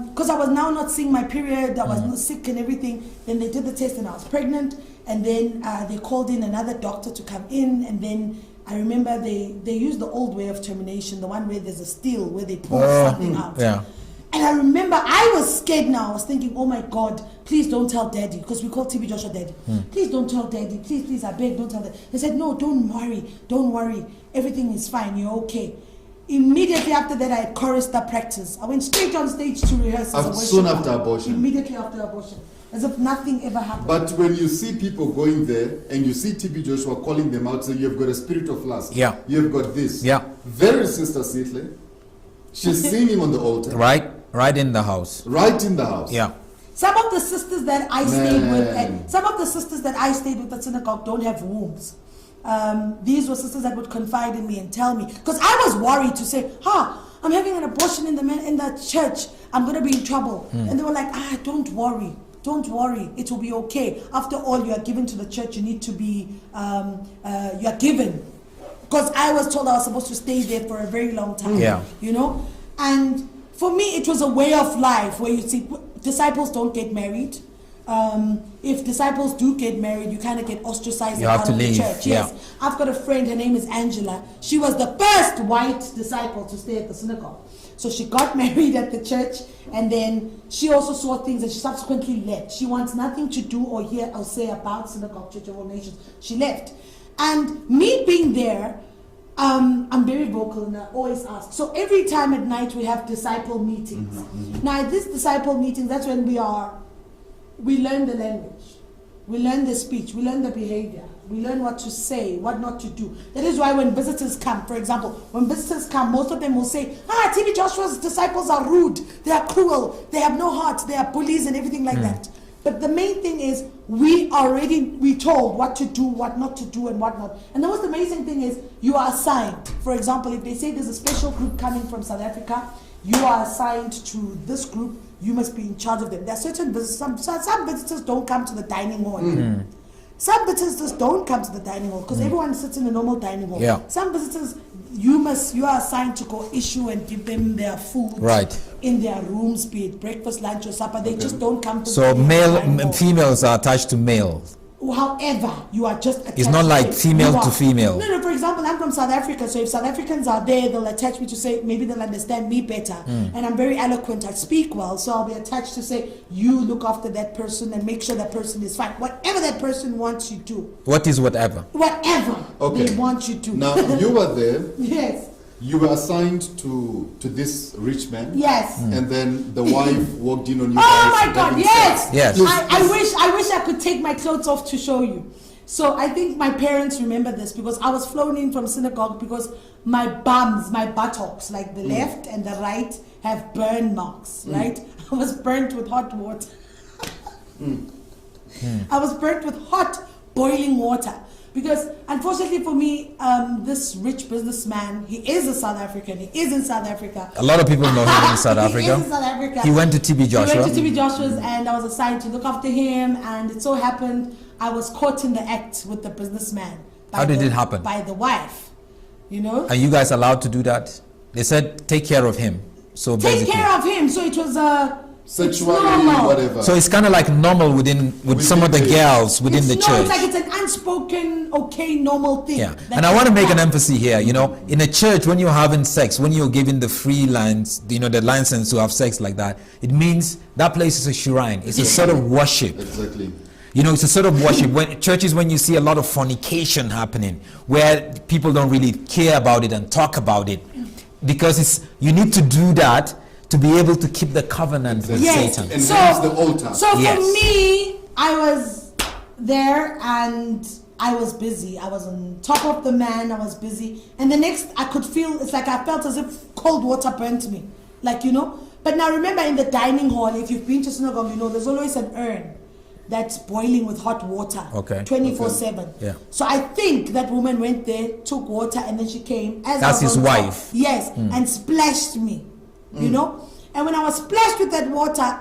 because I was now not seeing my period, I was not sick and everything. Then they did the test and I was pregnant. And then they called in another doctor to come in. And then I remember they used the old way of termination, the one where there's a steel where they pull something out. Yeah. And I remember I was scared now. I was thinking, oh my God, please don't tell Daddy, because we call TB Joshua Daddy. Please don't tell Daddy. Please, I beg, don't tell Daddy. They said, no, don't worry. Everything is fine. You're okay. Immediately after that, I had chorister practice. I went straight on stage to rehearse. Soon after abortion. Immediately after abortion. As if nothing ever happened. But when you see people going there and you see TB Joshua calling them out, saying, you've got a spirit of lust. Yeah. You've got this. Yeah. Very Sister Sihle. She's seeing him on the altar. Right in the house. Right in the house. Yeah. Some of the sisters that I stayed with, and some of the sisters that I stayed with at synagogue don't have wombs. These were sisters that would confide in me and tell me, because I was worried to say, I'm having an abortion in the church, I'm going to be in trouble. And they were like, don't worry, it will be okay. After all, you are given to the church, you need to be, you are given. Because I was told I was supposed to stay there for a very long time. Yeah. You know? And for me, it was a way of life where you see disciples don't get married. If disciples do get married, you kind of get ostracized out of the church. Yes. I've got a friend, her name is Angela. She was the first white disciple to stay at the synagogue. So she got married at the church, and then she also saw things and she subsequently left. She wants nothing to do or hear or say about Synagogue Church of All Nations. She left. And me being there, I'm very vocal and I always ask. So every time at night we have disciple meetings. Now at these disciple meetings, that's when we learn the language, we learn the speech, we learn the behavior, we learn what to say, what not to do. That is why when visitors come, for example, when visitors come, most of them will say, TB Joshua's disciples are rude, they are cruel, they have no heart, they are bullies and everything like that. But the main thing is we told what to do, what not to do, and what not. And the most amazing thing is you are assigned. For example, if they say there's a special group coming from South Africa, you are assigned to this group. You must be in charge of them. There are certain visitors, some visitors don't come to the dining hall. Some visitors don't come to the dining hall because everyone sits in a normal dining hall. Yeah. Some visitors, you are assigned to go issue and give them their food in their rooms, be it breakfast, lunch, or supper. They just don't come to so the dining hall. Females are attached to males. However, you are just attached. It's not like female to female. No, for example, I'm from South Africa, so if South Africans are there, they'll attach me to say, maybe they'll understand me better. And I'm very eloquent, I speak well, so I'll be attached to say, you look after that person and make sure that person is fine. Whatever that person wants you to do. What is whatever? Whatever they want you to. Now, you were there. Yes. You were assigned to this rich man. Yes. And then the wife walked in on you. Oh my God, yes. Yes. I wish I could take my clothes off to show you. So I think my parents remember this because I was flown in from synagogue because my buttocks, like the left and the right, have burn marks, right? I was burnt with hot water. I was burnt with hot boiling water. Because unfortunately for me, this rich businessman, he is a South African. He is in South Africa. A lot of people know him in South Africa. He is in South Africa. He went to TB Joshua. He went to TB Joshua's and I was assigned to look after him. And it so happened I was caught in the act with the businessman. How did it happen? By the wife, you know. Are you guys allowed to do that? They said take care of him. So take care of him. So it was sexuality, whatever. So it's kind of like normal with some of the girls within the church. It's like it's an unspoken, normal thing. Yeah, and I want to make an emphasis here. You know, in a church, when you're having sex, when you're given the free lines, the license to have sex like that, it means that place is a shrine. It's a sort of worship. Exactly. It's a sort of worship. When you see a lot of fornication happening, where people don't really care about it and talk about it, because you need to do that to be able to keep the covenant with Satan. And hence the altar. So for me, I was there and I was busy. I was on top of the man. I was busy. And the next, I could feel, it's like I felt as if cold water burnt me. But now remember in the dining hall, if you've been to synagogue, there's always an urn that's boiling with hot water. 24/7. Yeah. So I think that woman went there, took water, and then she came. That's his wife. Yes, and splashed me. And when I was splashed with that water,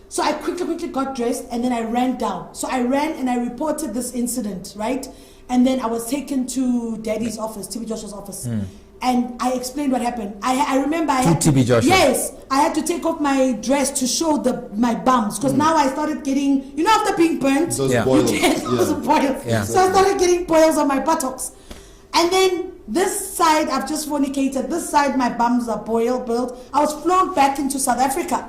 so I quickly got dressed and then I ran down. So I ran and I reported this incident, right? And then I was taken to Daddy's office, TB Joshua's office. And I explained what happened. I remember I To had to, TB Joshua. Yes, I had to take off my dress to show my bums because now I started getting, you know, after being burnt, Those Yeah. boils. you get those boils. Yeah. So I started getting boils on my buttocks. And then this side, I've just fornicated. This side, my bums are boiled. I was flown back into South Africa.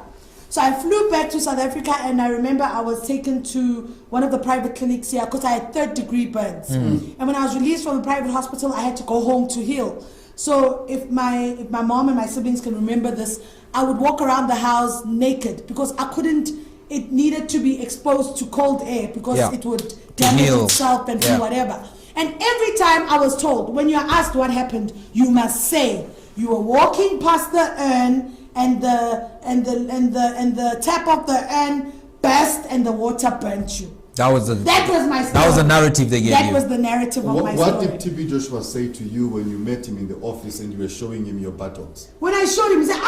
So I flew back to South Africa, and I remember I was taken to one of the private clinics here because I had 3rd-degree burns. And when I was released from the private hospital, I had to go home to heal. So if my mom and my siblings can remember this, I would walk around the house naked because I couldn't. It needed to be exposed to cold air because Yeah. it would damage heal. itself and do Yeah. whatever. And every time I was told, when you're asked what happened, you must say you were walking past the urn and the tap of the urn burst and the water burnt you. That was That was my story. that was the narrative they gave That you. was the narrative of my What story. did TB Joshua say to you when you met him in the office and you were showing him your buttocks? When I showed him, he said,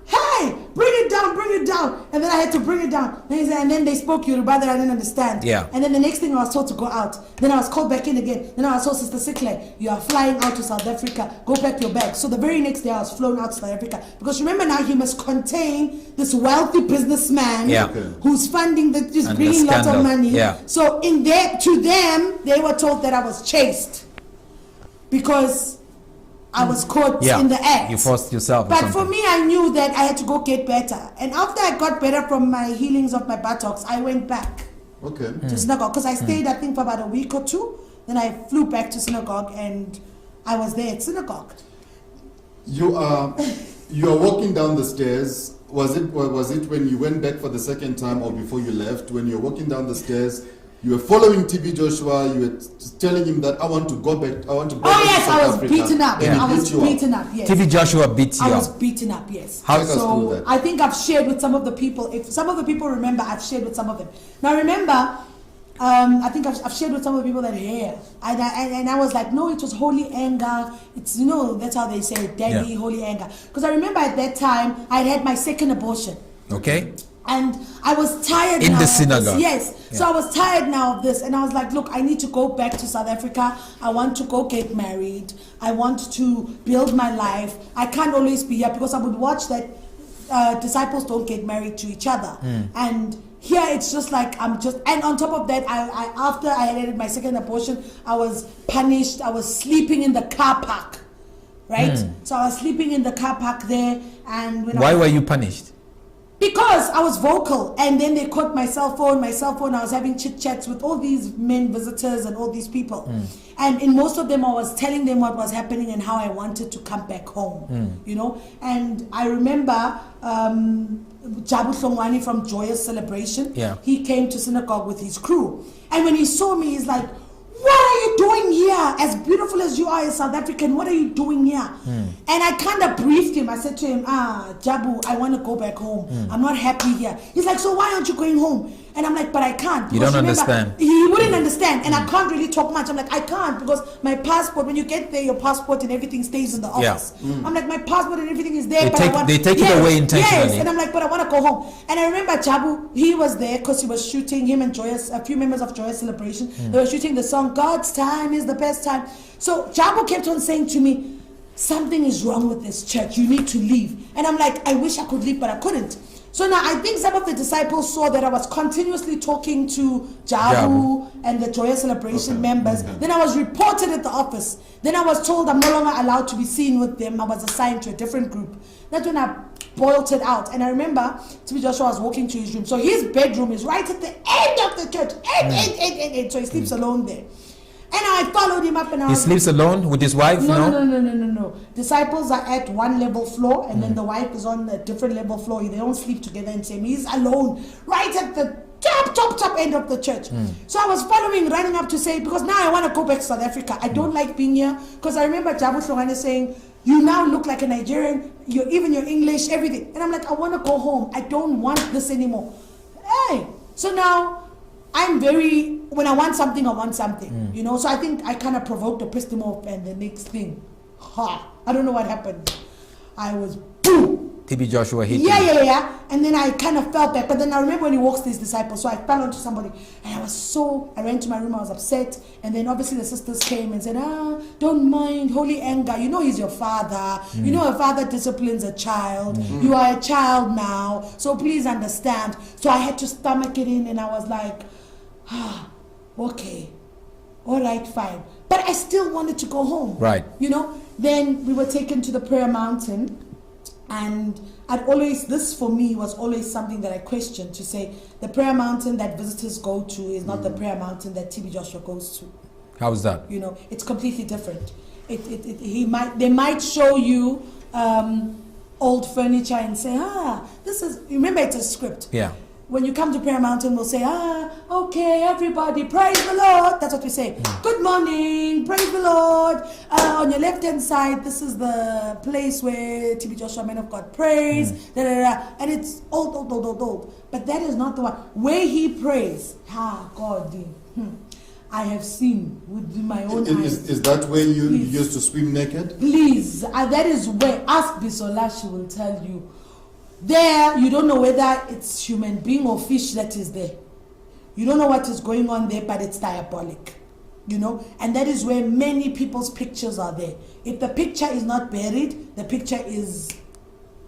hey, bring it down. And then I had to bring it down. And he said, and then they spoke Yoruba that I didn't understand. Yeah. And then the next thing I was told to go out. Then I was called back in again. Then I was told, Sister Sihle, you are flying out to South Africa. Go pack your bag. So the very next day I was flown out to South Africa. Because remember now he must contain this wealthy businessman Yeah. Okay. who's funding, that is And the bringing lots of scandal. money. Yeah. So to them, they were told that I was chased. Because I was caught Yeah. in the act. You forced yourself. or But for something. me, I knew that I had to go get better. And after I got better from my healings of my buttocks, I went back Okay. to synagogue because I stayed, I think, for about a week or two. Then I flew back to synagogue and I was there at synagogue. You are walking down the stairs. Was it when you went back for the second time or before you left? When you're walking down the stairs, you were following TB Joshua. You were telling him that I want to go back. I want to go back Oh, yes, to South I was Africa. beaten up. And he I was beat you up. beaten up, yes. TB Joshua beat you I was up. beaten up, yes. Take us through So that. I think I've shared with some of the people. If some of the people remember, I've shared with some of them. Now remember, I think I've shared with some of the people that and I was like, no, it was holy anger. It's, you know, that's how they say it, daddy, Yeah. holy anger. Because I remember at that time I had my second abortion. Okay. And I was tired In now the of this. synagogue. Yes. Yeah. So I was tired now of this. And I was like, look, I need to go back to South Africa. I want to go get married. I want to build my life. I can't always be here because I would watch that disciples don't get married to each other. And here it's just like and on top of that, I after I had my second abortion, I was punished. I was sleeping in the car park. Right? So I was sleeping in the car park there. And when Why were you punished? because I was vocal, and then they caught my cell phone. I was having chit chats with all these men visitors and all these people, and in most of them I was telling them what was happening and how I wanted to come back home, you know. And I remember Jabu Hlongwane from Joyous Celebration. Yeah. He came to synagogue with his crew, and when he saw me, he's like, what are you doing here? As beautiful as you are a South African, what are you doing here? And I kind of briefed him. I said to him, Jabu, I want to go back home. I'm not happy here. He's like, so why aren't you going home? And I'm like, but I can't. You Because don't remember, understand. He wouldn't understand. And I can't really talk much. I'm like, I can't because my passport, when you get there, your passport and everything stays in the office. I'm like, my passport and everything is there. They take it away intentionally. Yes, and I'm like, but I want to go home. And I remember Jabu, he was there because he was shooting, him and Joyous, a few members of Joyous Celebration. They were shooting the song, God's time is the best time. So Jabu kept on saying to me, something is wrong with this church. You need to leave. And I'm like, I wish I could leave, but I couldn't. So now I think some of the disciples saw that I was continuously talking to Jabu and the Joyous Celebration members. Then I was reported at the office. Then I was told I'm no longer allowed to be seen with them. I was assigned to a different group. That's when I bolted out. And I remember TB Joshua was walking to his room. So his bedroom is right at the end of the church. End. So he sleeps alone there. And I followed him up and I He was sleeps alone with his wife? No. Disciples are at one level floor and then the wife is on a different level floor. They don't sleep together in the same. He's alone right at the top end of the church. So I was following, running up to say, because now I want to go back to South Africa. I don't like being here because I remember Jabu Hlongwane saying, you now look like a Nigerian, even your English, everything. And I'm like, I want to go home. I don't want this anymore. Hey, so now I'm when I want something, you know. So I think I kind of provoked the piston off, and the next thing, I don't know what happened. I was boom. TB Joshua hit Yeah, you. yeah, yeah. And then I kind of felt back. But then I remember when he walks these disciples. So I fell onto somebody. And I ran to my room. I was upset. And then obviously the sisters came and said, don't mind, holy anger. You know he's your father. You know a father disciplines a child. You are a child now. So please understand. So I had to stomach it in. And I was like, okay. All right, fine. But I still wanted to go home. Right. You know, then we were taken to the prayer mountain. And this for me was always something that I questioned, to say the prayer mountain that visitors go to is not the prayer mountain that TB Joshua goes to. How's that? You know, it's completely different. They might show you old furniture and say, this is, remember it's a script. Yeah. When you come to Prayer Mountain, we'll say, okay, everybody, praise the Lord. That's what we say. Good morning, praise the Lord. On your left-hand side, this is the place where TB Joshua, man of God, prays. And it's old. But that is not the one. Where he prays, God, I have seen with my own eyes. Is that where you Please. used to swim naked? Please, that is where, ask Bisola, she will tell you. There, you don't know whether it's human being or fish that is there. You don't know what is going on there, but it's diabolic. You know, and that is where many people's pictures are there. If the picture is not buried, the picture is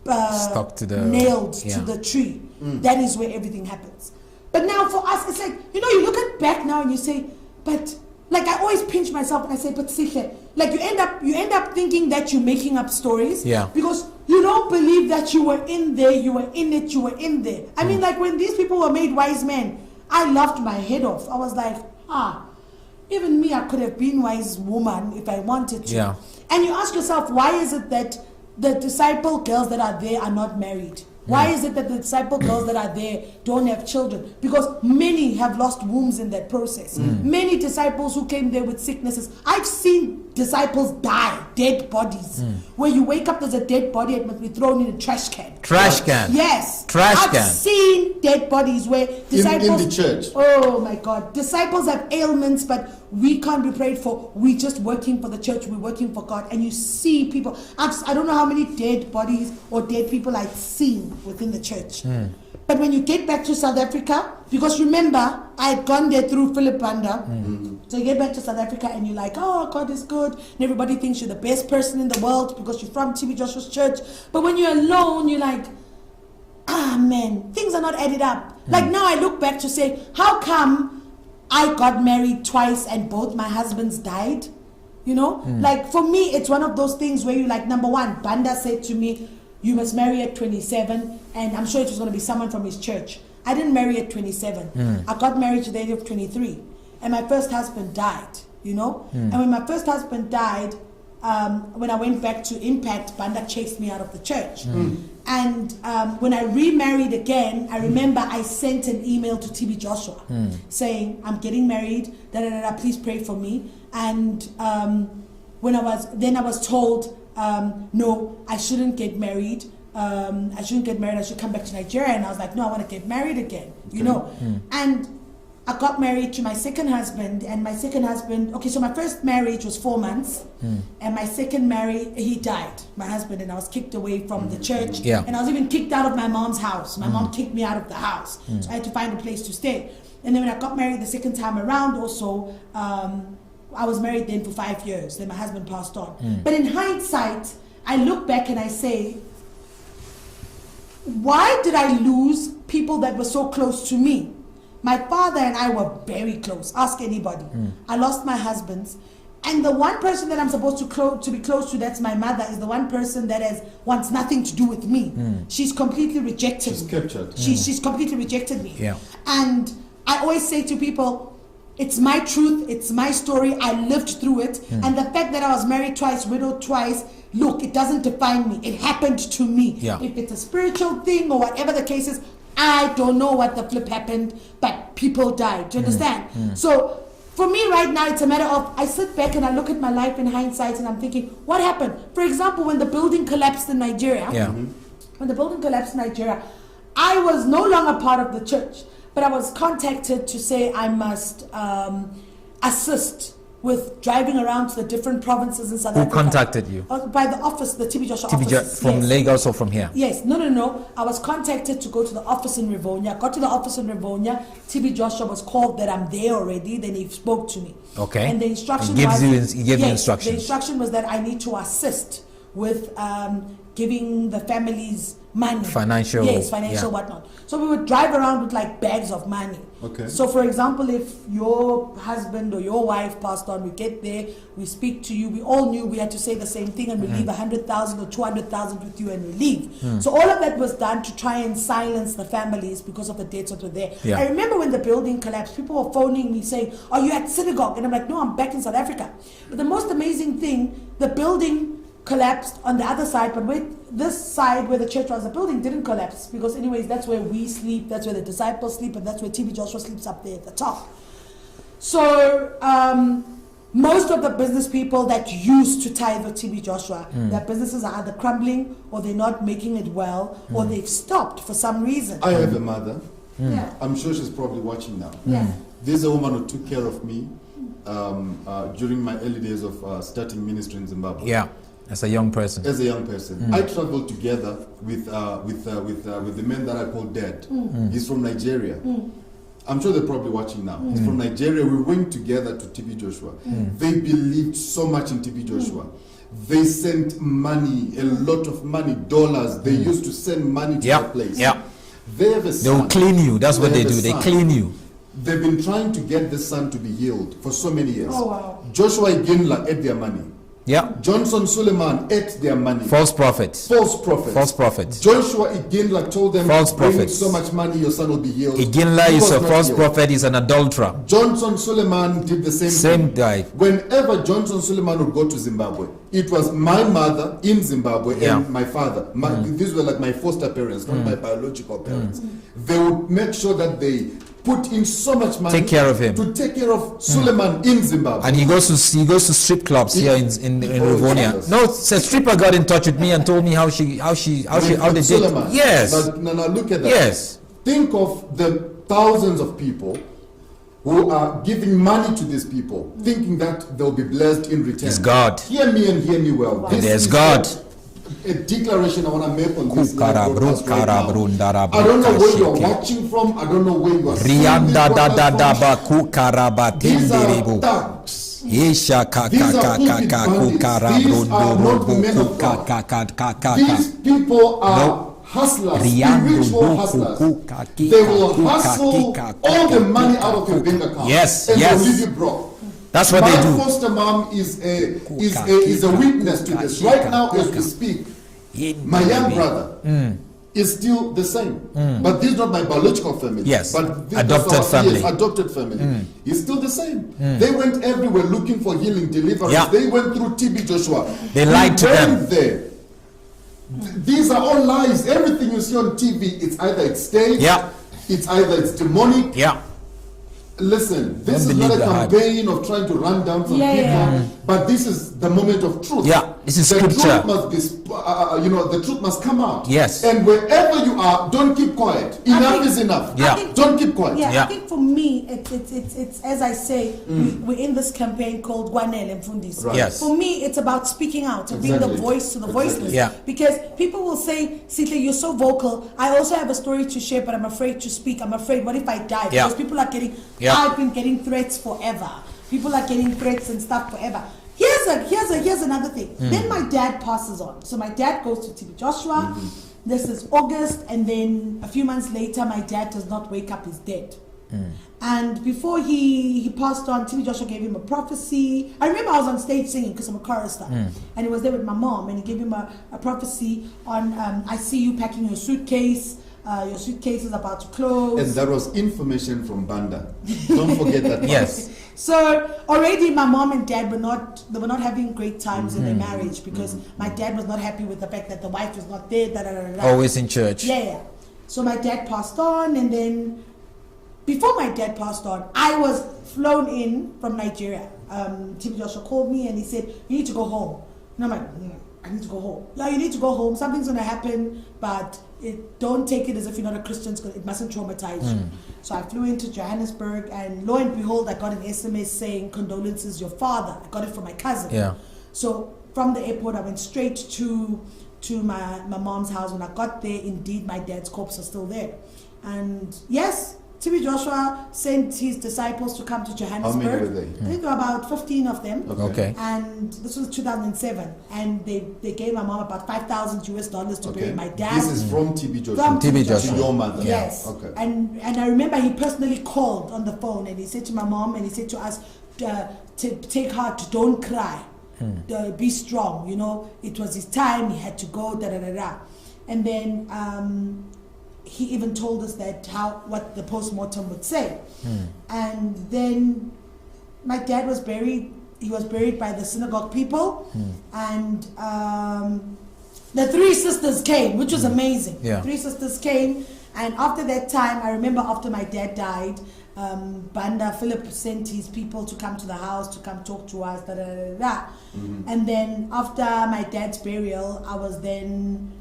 Stuck to the nailed to the tree. That is where everything happens. But now for us, it's like, you know, you look at back now and you say, but like I always pinch myself and I say, but Sihle, like you end up thinking that you're making up stories. Yeah. Because you don't believe that you were in there, you were in it, you were in there. I mean, like when these people were made wise men, I laughed my head off. I was like, even me, I could have been wise woman if I wanted to. Yeah. And you ask yourself, why is it that the disciple girls that are there are not married? Why is it that the disciple girls that are there don't have children? Because many have lost wombs in that process. Many disciples who came there with sicknesses. I've seen disciples die, dead bodies. Where you wake up, there's a dead body, it must be thrown in a trash can. Trash can. Yes. Trash I've can. seen dead bodies where disciples... In the church. Oh my God. Disciples have ailments, but we can't be prayed for. We're just working for the church. We're working for God. And you see people... I don't know how many dead bodies or dead people I've seen within the church. But when you get back to South Africa, because remember, I had gone there through Philip Banda. So you get back to South Africa and you're like, oh, God is good. And everybody thinks you're the best person in the world because you're from TB Joshua's church. But when you're alone, you're like, man, things are not added up. Like now I look back to say, how come I got married twice and both my husbands died? You know, like for me, it's one of those things where you like, number one, Banda said to me, you must marry at 27, and I'm sure it was going to be someone from his church. I didn't marry at 27. I got married to the age of 23, and my first husband died, you know? And when my first husband died, when I went back to Impact, Banda chased me out of the church. And when I remarried again, I remember I sent an email to TB Joshua saying, I'm getting married, please pray for me. And when I was told, no, I shouldn't get married. I should come back to Nigeria. And I was like, no, I want to get married again, you know. And I got married to my second husband, and my second husband, okay, so my first marriage was 4 months, and my second marriage, he died, my husband, and I was kicked away from the church, and I was even kicked out of my mom's house. My mom kicked me out of the house, so I had to find a place to stay. And then when I got married the second time around also, I was married then for 5 years, then my husband passed on. But in hindsight, I look back and I say, why did I lose people that were so close to me? My father and I were very close. Ask anybody. I lost my husbands. And the one person that I'm supposed to be close to, that's my mother, is the one person that wants nothing to do with me. She's completely rejected me. She's captured. She's completely rejected me. Yeah. And I always say to people, it's my truth, it's my story, I lived through it. And the fact that I was married twice, widowed twice, look, it doesn't define me. It happened to me. Yeah. If it's a spiritual thing or whatever the case is, I don't know what the flip happened, but people died. Do you understand? So for me right now, it's a matter of, I sit back and I look at my life in hindsight and I'm thinking, what happened? For example, when the building collapsed in Nigeria, when the building collapsed in Nigeria, I was no longer part of the church, but I was contacted to say I must assist with driving around to the different provinces in South Who Africa. contacted you? By the office, the TB Joshua TB office. from Lagos or from here? Yes, no. I was contacted to go to the office in Rivonia. I got to the office in Rivonia. TB Joshua was called that I'm there already. Then he spoke to me. Okay. And the instruction He gave you The instructions. instruction was that I need to assist with giving the families money. Financial, whatnot. So we would drive around with like bags of money. Okay. So for example, if your husband or your wife passed on, we get there, we speak to you, we all knew we had to say the same thing, and we leave 100,000 or 200,000 with you and we leave. So all of that was done to try and silence the families because of the dates that were there. Yeah. I remember when the building collapsed, people were phoning me saying, "Are you at synagogue?" And I'm like, "No, I'm back in South Africa." But the most amazing thing, the building collapsed on the other side, but with this side where the church was, the building didn't collapse, because anyways, that's where we sleep, that's where the disciples sleep, and that's where TB Joshua sleeps, up there at the top. So most of the business people that used to tithe with TB Joshua, their businesses are either crumbling, or they're not making it well, or they've stopped for some reason. I have a mother. Yeah. I'm sure she's probably watching now. Yeah. There's a woman who took care of me during my early days of starting ministry in Zimbabwe. Yeah, as a young person. As a young person, I traveled together with the man that I call Dad. He's from Nigeria. I'm sure they're probably watching now. He's from Nigeria. We went together to TB Joshua. They believed so much in TB Joshua. They sent money, a lot of money, dollars. They used to send money to the place. Yeah. They have a son. They will clean you. That's what they have a do. They son. clean you. They've been trying to get the son to be healed for so many years. Oh, wow. Joshua Iginla ate their money. Yeah. Johnson Suleiman ate their money. False prophets. False prophets. False prophets. Joshua Iginla told them, False bring prophets. so much money, your son will be healed. Iginla He is was a not false healed. prophet. He's an adulterer. Johnson Suleiman did the same Same thing. guy. Whenever Johnson Suleiman would go to Zimbabwe, it was my mother in Zimbabwe Yeah. and my father. These were like my foster parents, not my biological parents. They would make sure that they put in so much money Take care of him. to take care of Suleiman in Zimbabwe. And he goes to strip clubs here in Rivonia. Jesus. No, a stripper got in touch with me and told me how they did. Suleiman. Yes. But now look at that. Yes. Think of the thousands of people who are giving money to these people, thinking that they'll be blessed in return. It's God. Hear me and hear me well. And This there's is God. A declaration I want to make on this live broadcast right now. Kukarabrundarabru I don't know where you're kashiki. watching from. I don't know where you are seeing this Rianda da da da broadcast ba from. These kukarabatindiribu. are thugs. Isha ka These ka are ka pulpit ka bandits. These are not men of kukarabrundurubu God. ka ka ka ka These ka. people are No. hustlers, Riando spiritual buku hustlers. kuka kika They will kuka hustle kika all the kuka money kuka out of your kuka. bank account. Yes, and yes. they'll leave you broke. That's what My they do. foster mom is a witness to this. Right now, as we speak, my young brother is still the same. But this is not my biological family. Yes, But this adopted is our, family. Yes, adopted family. He's still the same. They went everywhere looking for healing, deliverance. Yeah. They went through TB Joshua. They lied to them. There. These are all lies. Everything you see on TV, it's either it's staged, Yeah. it's either it's demonic. Yeah. Listen, this Don't is not a believe the hype. campaign of trying to run down some Yeah, people, yeah. but this is the moment of truth. Yeah, this is the scripture. truth must be, the truth must come out. Yes. And wherever you are, don't keep quiet. Enough think- is enough. Yeah. I think- Don't keep quiet. Yeah, Yeah. I think for me, it's as I say, we're in this campaign called Gwanele Mfundisi. Right. Yes. For me, it's about speaking out, and being the Exactly. voice to the voiceless. Yeah. Because people will say, Sihle, you're so vocal. I also have a story to share, but I'm afraid to speak. I'm afraid, what if I die? Yeah. Because people are getting, Yeah. I've been getting threats forever. People are getting threats and stuff forever. Here's another thing. Then my dad passes on. So my dad goes to TB Joshua. This is August, and then a few months later, my dad does not wake up, he's dead. And before he passed on, TB Joshua gave him a prophecy. I remember I was on stage singing because I'm a chorister. And he was there with my mom, and he gave him a prophecy on, I see you packing your suitcase. Your suitcase is about to close. And that was information from Banda. Don't forget that. part. Yes. So already my mom and dad were not having great times in their marriage, because my dad was not happy with the fact that the wife was not there. Always in church. Yeah. So my dad passed on, and then before my dad passed on, I was flown in from Nigeria. TB Joshua called me and he said, "You need to go home." And I'm like, I need to go home. Yeah, you need to go home. Something's gonna happen, but don't take it as if you're not a Christian, it mustn't traumatize you. So I flew into Johannesburg, and lo and behold, I got an SMS saying, condolences, your father. I got it from my cousin. Yeah. So from the airport, I went straight to my mom's house. When I got there, indeed, my dad's corpse was still there. And yes, TB Joshua sent his disciples to come to Johannesburg. How many were they? I think there were about 15 of them. Okay. And this was 2007. And they gave my mom about $5,000 to bury my dad. This is from TB Joshua. From TB To Joshua. your mother. Yes. Okay. And I remember he personally called on the phone, and he said to my mom, and he said to us, to take heart, don't cry. Be strong, it was his time, he had to go, and then he even told us that what the post-mortem would say. And then my dad was buried. He was buried by the synagogue people, and the three sisters came, which was amazing. Yeah. 3 sisters came, and after that time, I remember after my dad died, Banda Philip sent his people to come to the house to come talk to us, and then after my dad's burial, I was then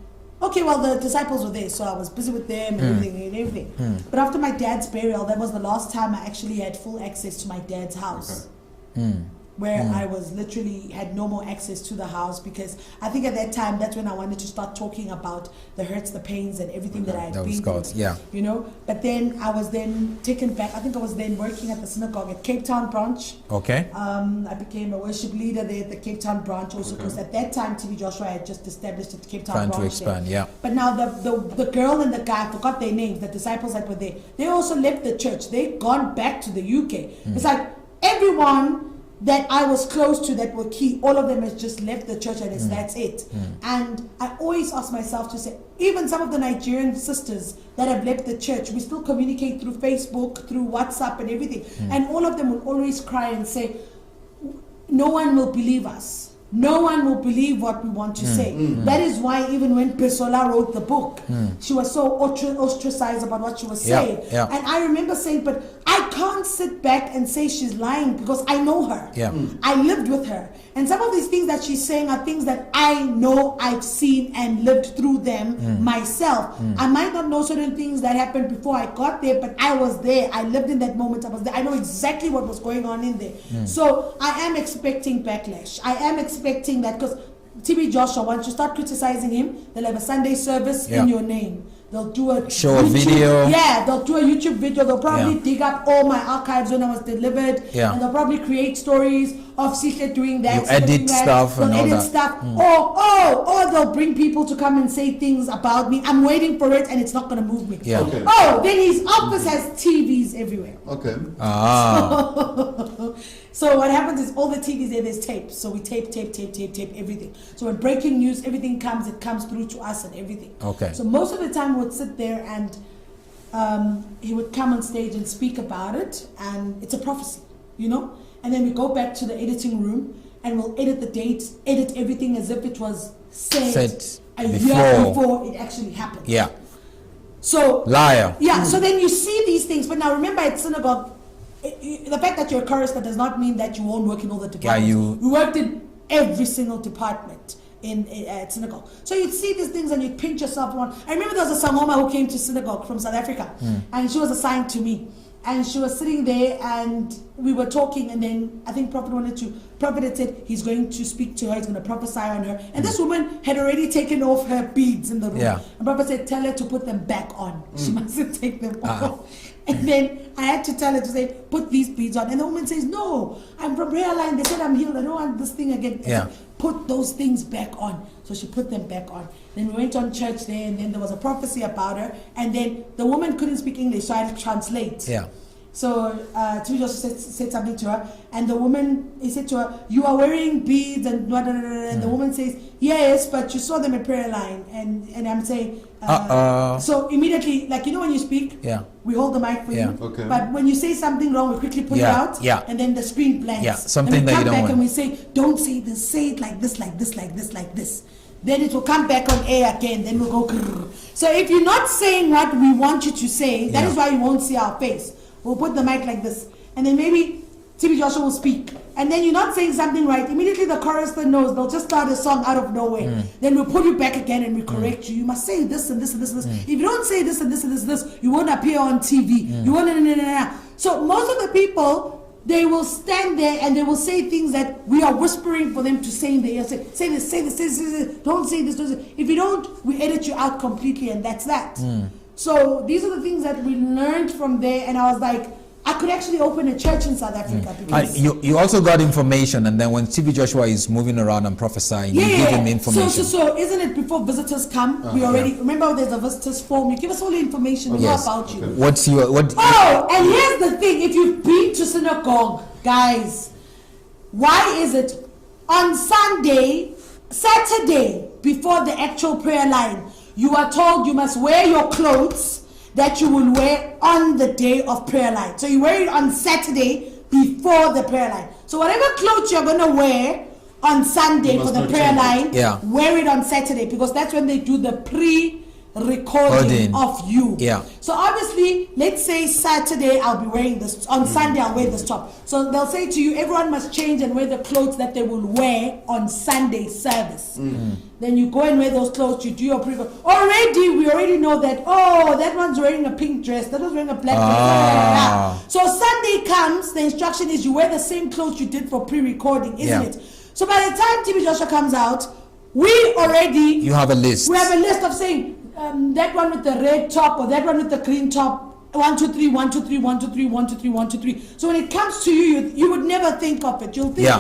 the disciples were there, so I was busy with them and everything. But after my dad's burial, that was the last time I actually had full access to my dad's house. Where I was literally had no more access to the house, because I think at that time that's when I wanted to start talking about the hurts, the pains, and everything that I had been through. But then I was then taken back. I think I was then working at the synagogue at Cape Town branch. Okay. I became a worship leader there at the Cape Town branch also, because at that time TB Joshua had just established the Cape Town Trying branch to expand, there. yeah. But now the girl and the guy, I forgot their names, the disciples that were there, they also left the church. They'd gone back to the UK. It's like everyone that I was close to that were key, all of them has just left the church, and that's it. And I always ask myself to say, even some of the Nigerian sisters that have left the church, we still communicate through Facebook, through WhatsApp and everything. And all of them will always cry and say, no one will believe us. No one will believe what we want to say. That is why even when Pesola wrote the book, she was so ostracized about what she was saying. And I remember saying, but I can't sit back and say she's lying, because I know her. I lived with her. And some of these things that she's saying are things that I know, I've seen and lived through them myself. I might not know certain things that happened before I got there, but I was there. I lived in that moment. I was there. I know exactly what was going on in there. So I am expecting backlash. I am expecting that, because TB Joshua, once you start criticizing him, they'll have a Sunday service in your name. They'll do a show a video. Yeah, they'll do a YouTube video. They'll probably dig up all my archives when I was delivered. And they'll probably create stories of Sihle doing that. You edit stuff and all that. Stuff. Or they'll bring people to come and say things about me. I'm waiting for it, and it's not going to move me. Then his office has TVs everywhere. So what happens is all the TVs there's tape. So we tape everything. So when breaking news, everything comes, it comes through to us and everything. So most of the time we would sit there, and he would come on stage and speak about it, and it's a prophecy, And then we go back to the editing room, and we'll edit the dates, edit everything as if it was said a year before it actually happened. So liar. So then you see these things, but now remember at synagogue, the fact that you're a chorister does not mean that you won't work in all the departments. You worked in every single department at synagogue. So you'd see these things and you'd pinch yourself on. I remember there was a Sangoma who came to synagogue from South Africa, and she was assigned to me. And she was sitting there, and we were talking, and then I think Prophet had said he's going to speak to her, he's going to prophesy on her. And this woman had already taken off her beads in the room. And Prophet said, tell her to put them back on. She mustn't take them off. And then I had to tell her to say, put these beads on. And the woman says, no, I'm from prayer line. They said I'm healed. I don't want this thing again. I said, put those things back on. So she put them back on. Then we went on church there, and then there was a prophecy about her. And then the woman couldn't speak English, so I had to translate. So TB Joshua said something to her, and the woman, he said to her, you are wearing beads, and blah, blah, blah, blah. And the woman says, yes, but you saw them at prayer line. And I'm saying, so immediately, like, when you speak, we hold the mic for you. But when you say something wrong, we quickly put it out, and then the screen blanks. Something that you don't want. And we say, don't say this, say it like this, like this, like this, like this. Then it will come back on air again, then we'll go grrr. So if you're not saying what we want you to say, that is why you won't see our face. We'll put the mic like this. And then maybe TB Joshua will speak, and then you're not saying something right, immediately the chorister knows, they'll just start a song out of nowhere. Then we'll pull you back again and we correct you. You must say this and this and this and this. If you don't say this and this and this and this, you won't appear on TV. You won't. So most of the people, they will stand there and they will say things that we are whispering for them to say in the ear. Say this, say this, say this, don't say this, don't say. If you don't, we edit you out completely, and that's that. So these are the things that we learned from there, and I was like, I could actually open a church in South Africa. Because you also got information, and then when TB Joshua is moving around and prophesying, you give him information. So isn't it before visitors come? We already remember there's a visitors form. You give us all the information we know about you. What's your what? Oh, and here's the thing: if you've been to synagogue, guys, why is it on Saturday before the actual prayer line, you are told you must wear your clothes that you will wear on the day of prayer line. So you wear it on Saturday before the prayer line. So whatever clothes you're going to wear on Sunday for the prayer line, wear it on Saturday, because that's when they do the pre-recording of you. So obviously, let's say Saturday I'll be wearing this, on Sunday I'll wear this top. So they'll say to you, everyone must change and wear the clothes that they will wear on Sunday service. Then you go and wear those clothes, you do your we already know that, that one's wearing a pink dress, that one's wearing a black dress. So Sunday comes, the instruction is you wear the same clothes you did for pre-recording, isn't it? So by the time TB Joshua comes out, you have a list. We have a list of saying, that one with the red top or that one with the green top, 1, 2, 3, 1, 2, 3, 1, 2, 3, 1, 2, 3, 1, 2, 3. So when it comes to you, you would never think of it. You'll think,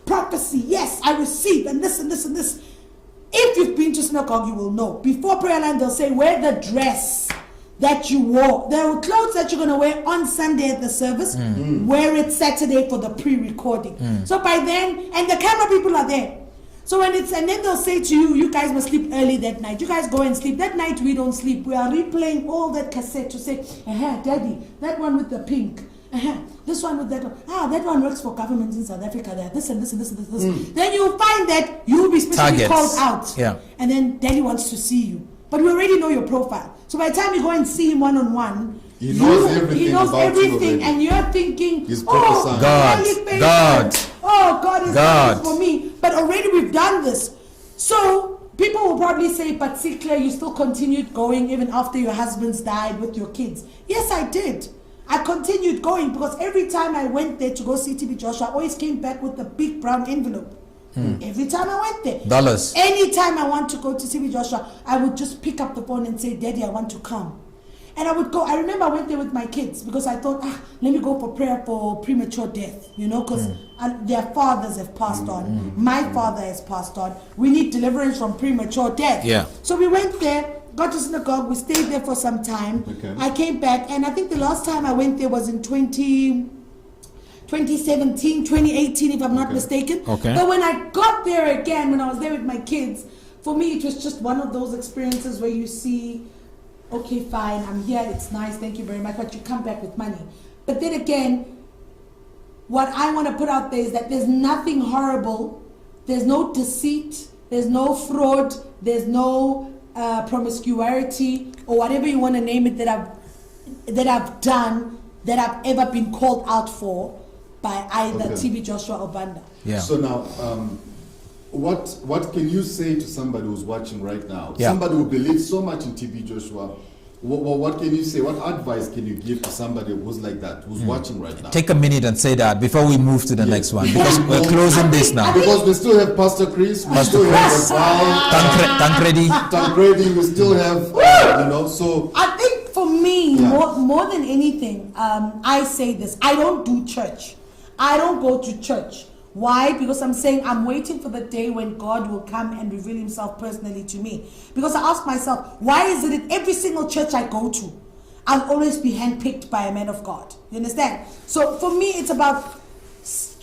prophecy, yes, I receive, and this and this and this. If you've been to synagogue, you will know. Before prayer line, they'll say, wear the dress that you wore. The clothes that you're going to wear on Sunday at the service, wear it Saturday for the pre-recording. So by then, and the camera people are there. So and then they'll say to you, you guys must sleep early that night. You guys go and sleep. That night we don't sleep. We are replaying all that cassette to say, Daddy, that one with the pink. This one with that one. That one works for governments in South Africa. There, this and this and this and this. Then you'll find that you'll be specially called out. And then Daddy wants to see you. But we already know your profile. So by the time you go and see him one-on-one, he knows everything, and you're thinking, God is God for me. But already we've done this. So people will probably say, but Sihle, you still continued going even after your husbands died with your kids. Yes, I did. I continued going, because every time I went there to go see TB Joshua, I always came back with a big brown envelope. Every time I went there. Dollars. Anytime I want to go to TB Joshua, I would just pick up the phone and say, Daddy, I want to come. And I would go. I remember I went there with my kids because I thought, let me go for prayer for premature death, because their fathers have passed on. My father has passed on. We need deliverance from premature death. So we went there, got to synagogue, we stayed there for some time. I came back, and I think the last time I went there was in 2017, 2018, if I'm not mistaken. But when I got there again, when I was there with my kids, for me it was just one of those experiences where you see, okay, fine, I'm here, it's nice, thank you very much, but you come back with money. But then again, what I want to put out there is that there's nothing horrible, there's no deceit, there's no fraud, there's no promiscuity, or whatever you want to name it, that I've done, that I've ever been called out for by either TB Joshua or Banda. So now, what can you say to somebody who's watching right now? Somebody who believes so much in TB Joshua. What can you say? What advice can you give to somebody who's like that, who's watching right now? Take a minute and say that before we move to the next one, because we're closing this now. Because we still have Pastor Chris, we still have Tankredi, we still have, so. I think for me, more than anything, I say this, I don't do church. I don't go to church. Why? Because I'm saying I'm waiting for the day when God will come and reveal himself personally to me. Because I ask myself, why is it in every single church I go to, I'll always be handpicked by a man of God? You understand? So for me, it's about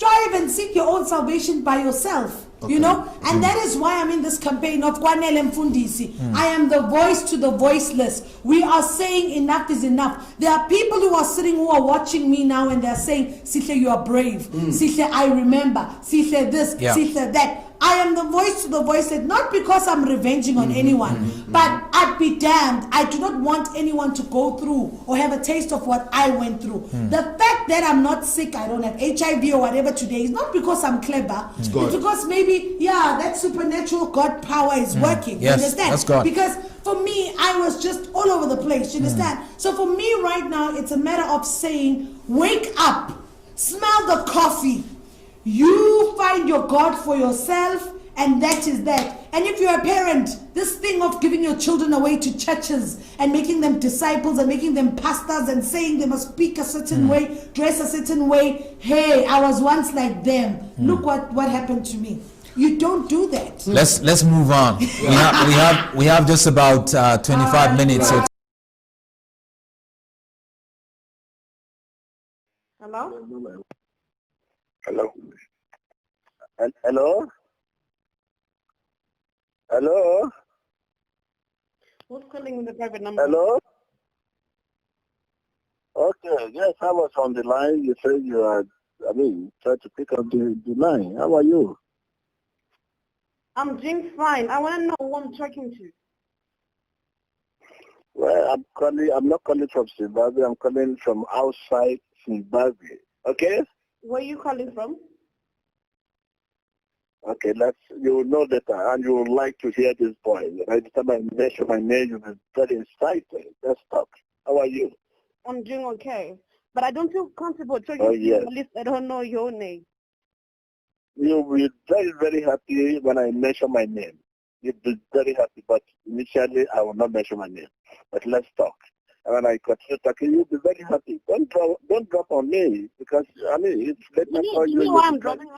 strive and seek your own salvation by yourself. You know, and that is why I'm in this campaign of Kwanele Mfundisi. I am the voice to the voiceless. We are saying enough is enough. There are people who are sitting, who are watching me now, and they're saying, Sihle, you are brave. Sihle, I remember. Sihle, this, Sihle, that. I am the voice to the voiceless, not because I'm revenging on anyone, but I'd be damned. I do not want anyone to go through or have a taste of what I went through. The fact that I'm not sick, I don't have HIV or whatever today, is not because I'm clever. It's because maybe, that supernatural God power is working. Yes, you understand? that's God. Because for me, I was just all over the place. You understand? So for me right now, it's a matter of saying, wake up, smell the coffee. You find your God for yourself, and that is that. And if you're a parent, this thing of giving your children away to churches and making them disciples and making them pastors and saying they must speak a certain way, dress a certain way. Hey, I was once like them. Look what happened to me. You don't do that. Let's move on. We have just about 25 minutes. So Hello? Hello. Hello. Hello. Who's calling with the private number? Hello. Okay. Yes, I was on the line. You said you are. Try to pick up the line. How are you? I'm doing fine. I want to know who I'm talking to. Well, I'm not calling from Zimbabwe. I'm calling from outside Zimbabwe. Okay. Where are you calling from? Okay, you will know that, and you would like to hear this point. Every time I mention my name, you'll be very excited. Let's talk. How are you? I'm doing okay. But I don't feel comfortable talking to yes. you. At least I don't know your name. You'll be very, very happy when I mention my name. You'll be very happy, but initially I will not mention my name. But let's talk. And when I continue talking, you'll be very happy. Don't drop on me, because, it's better for you. You know why I'm dropping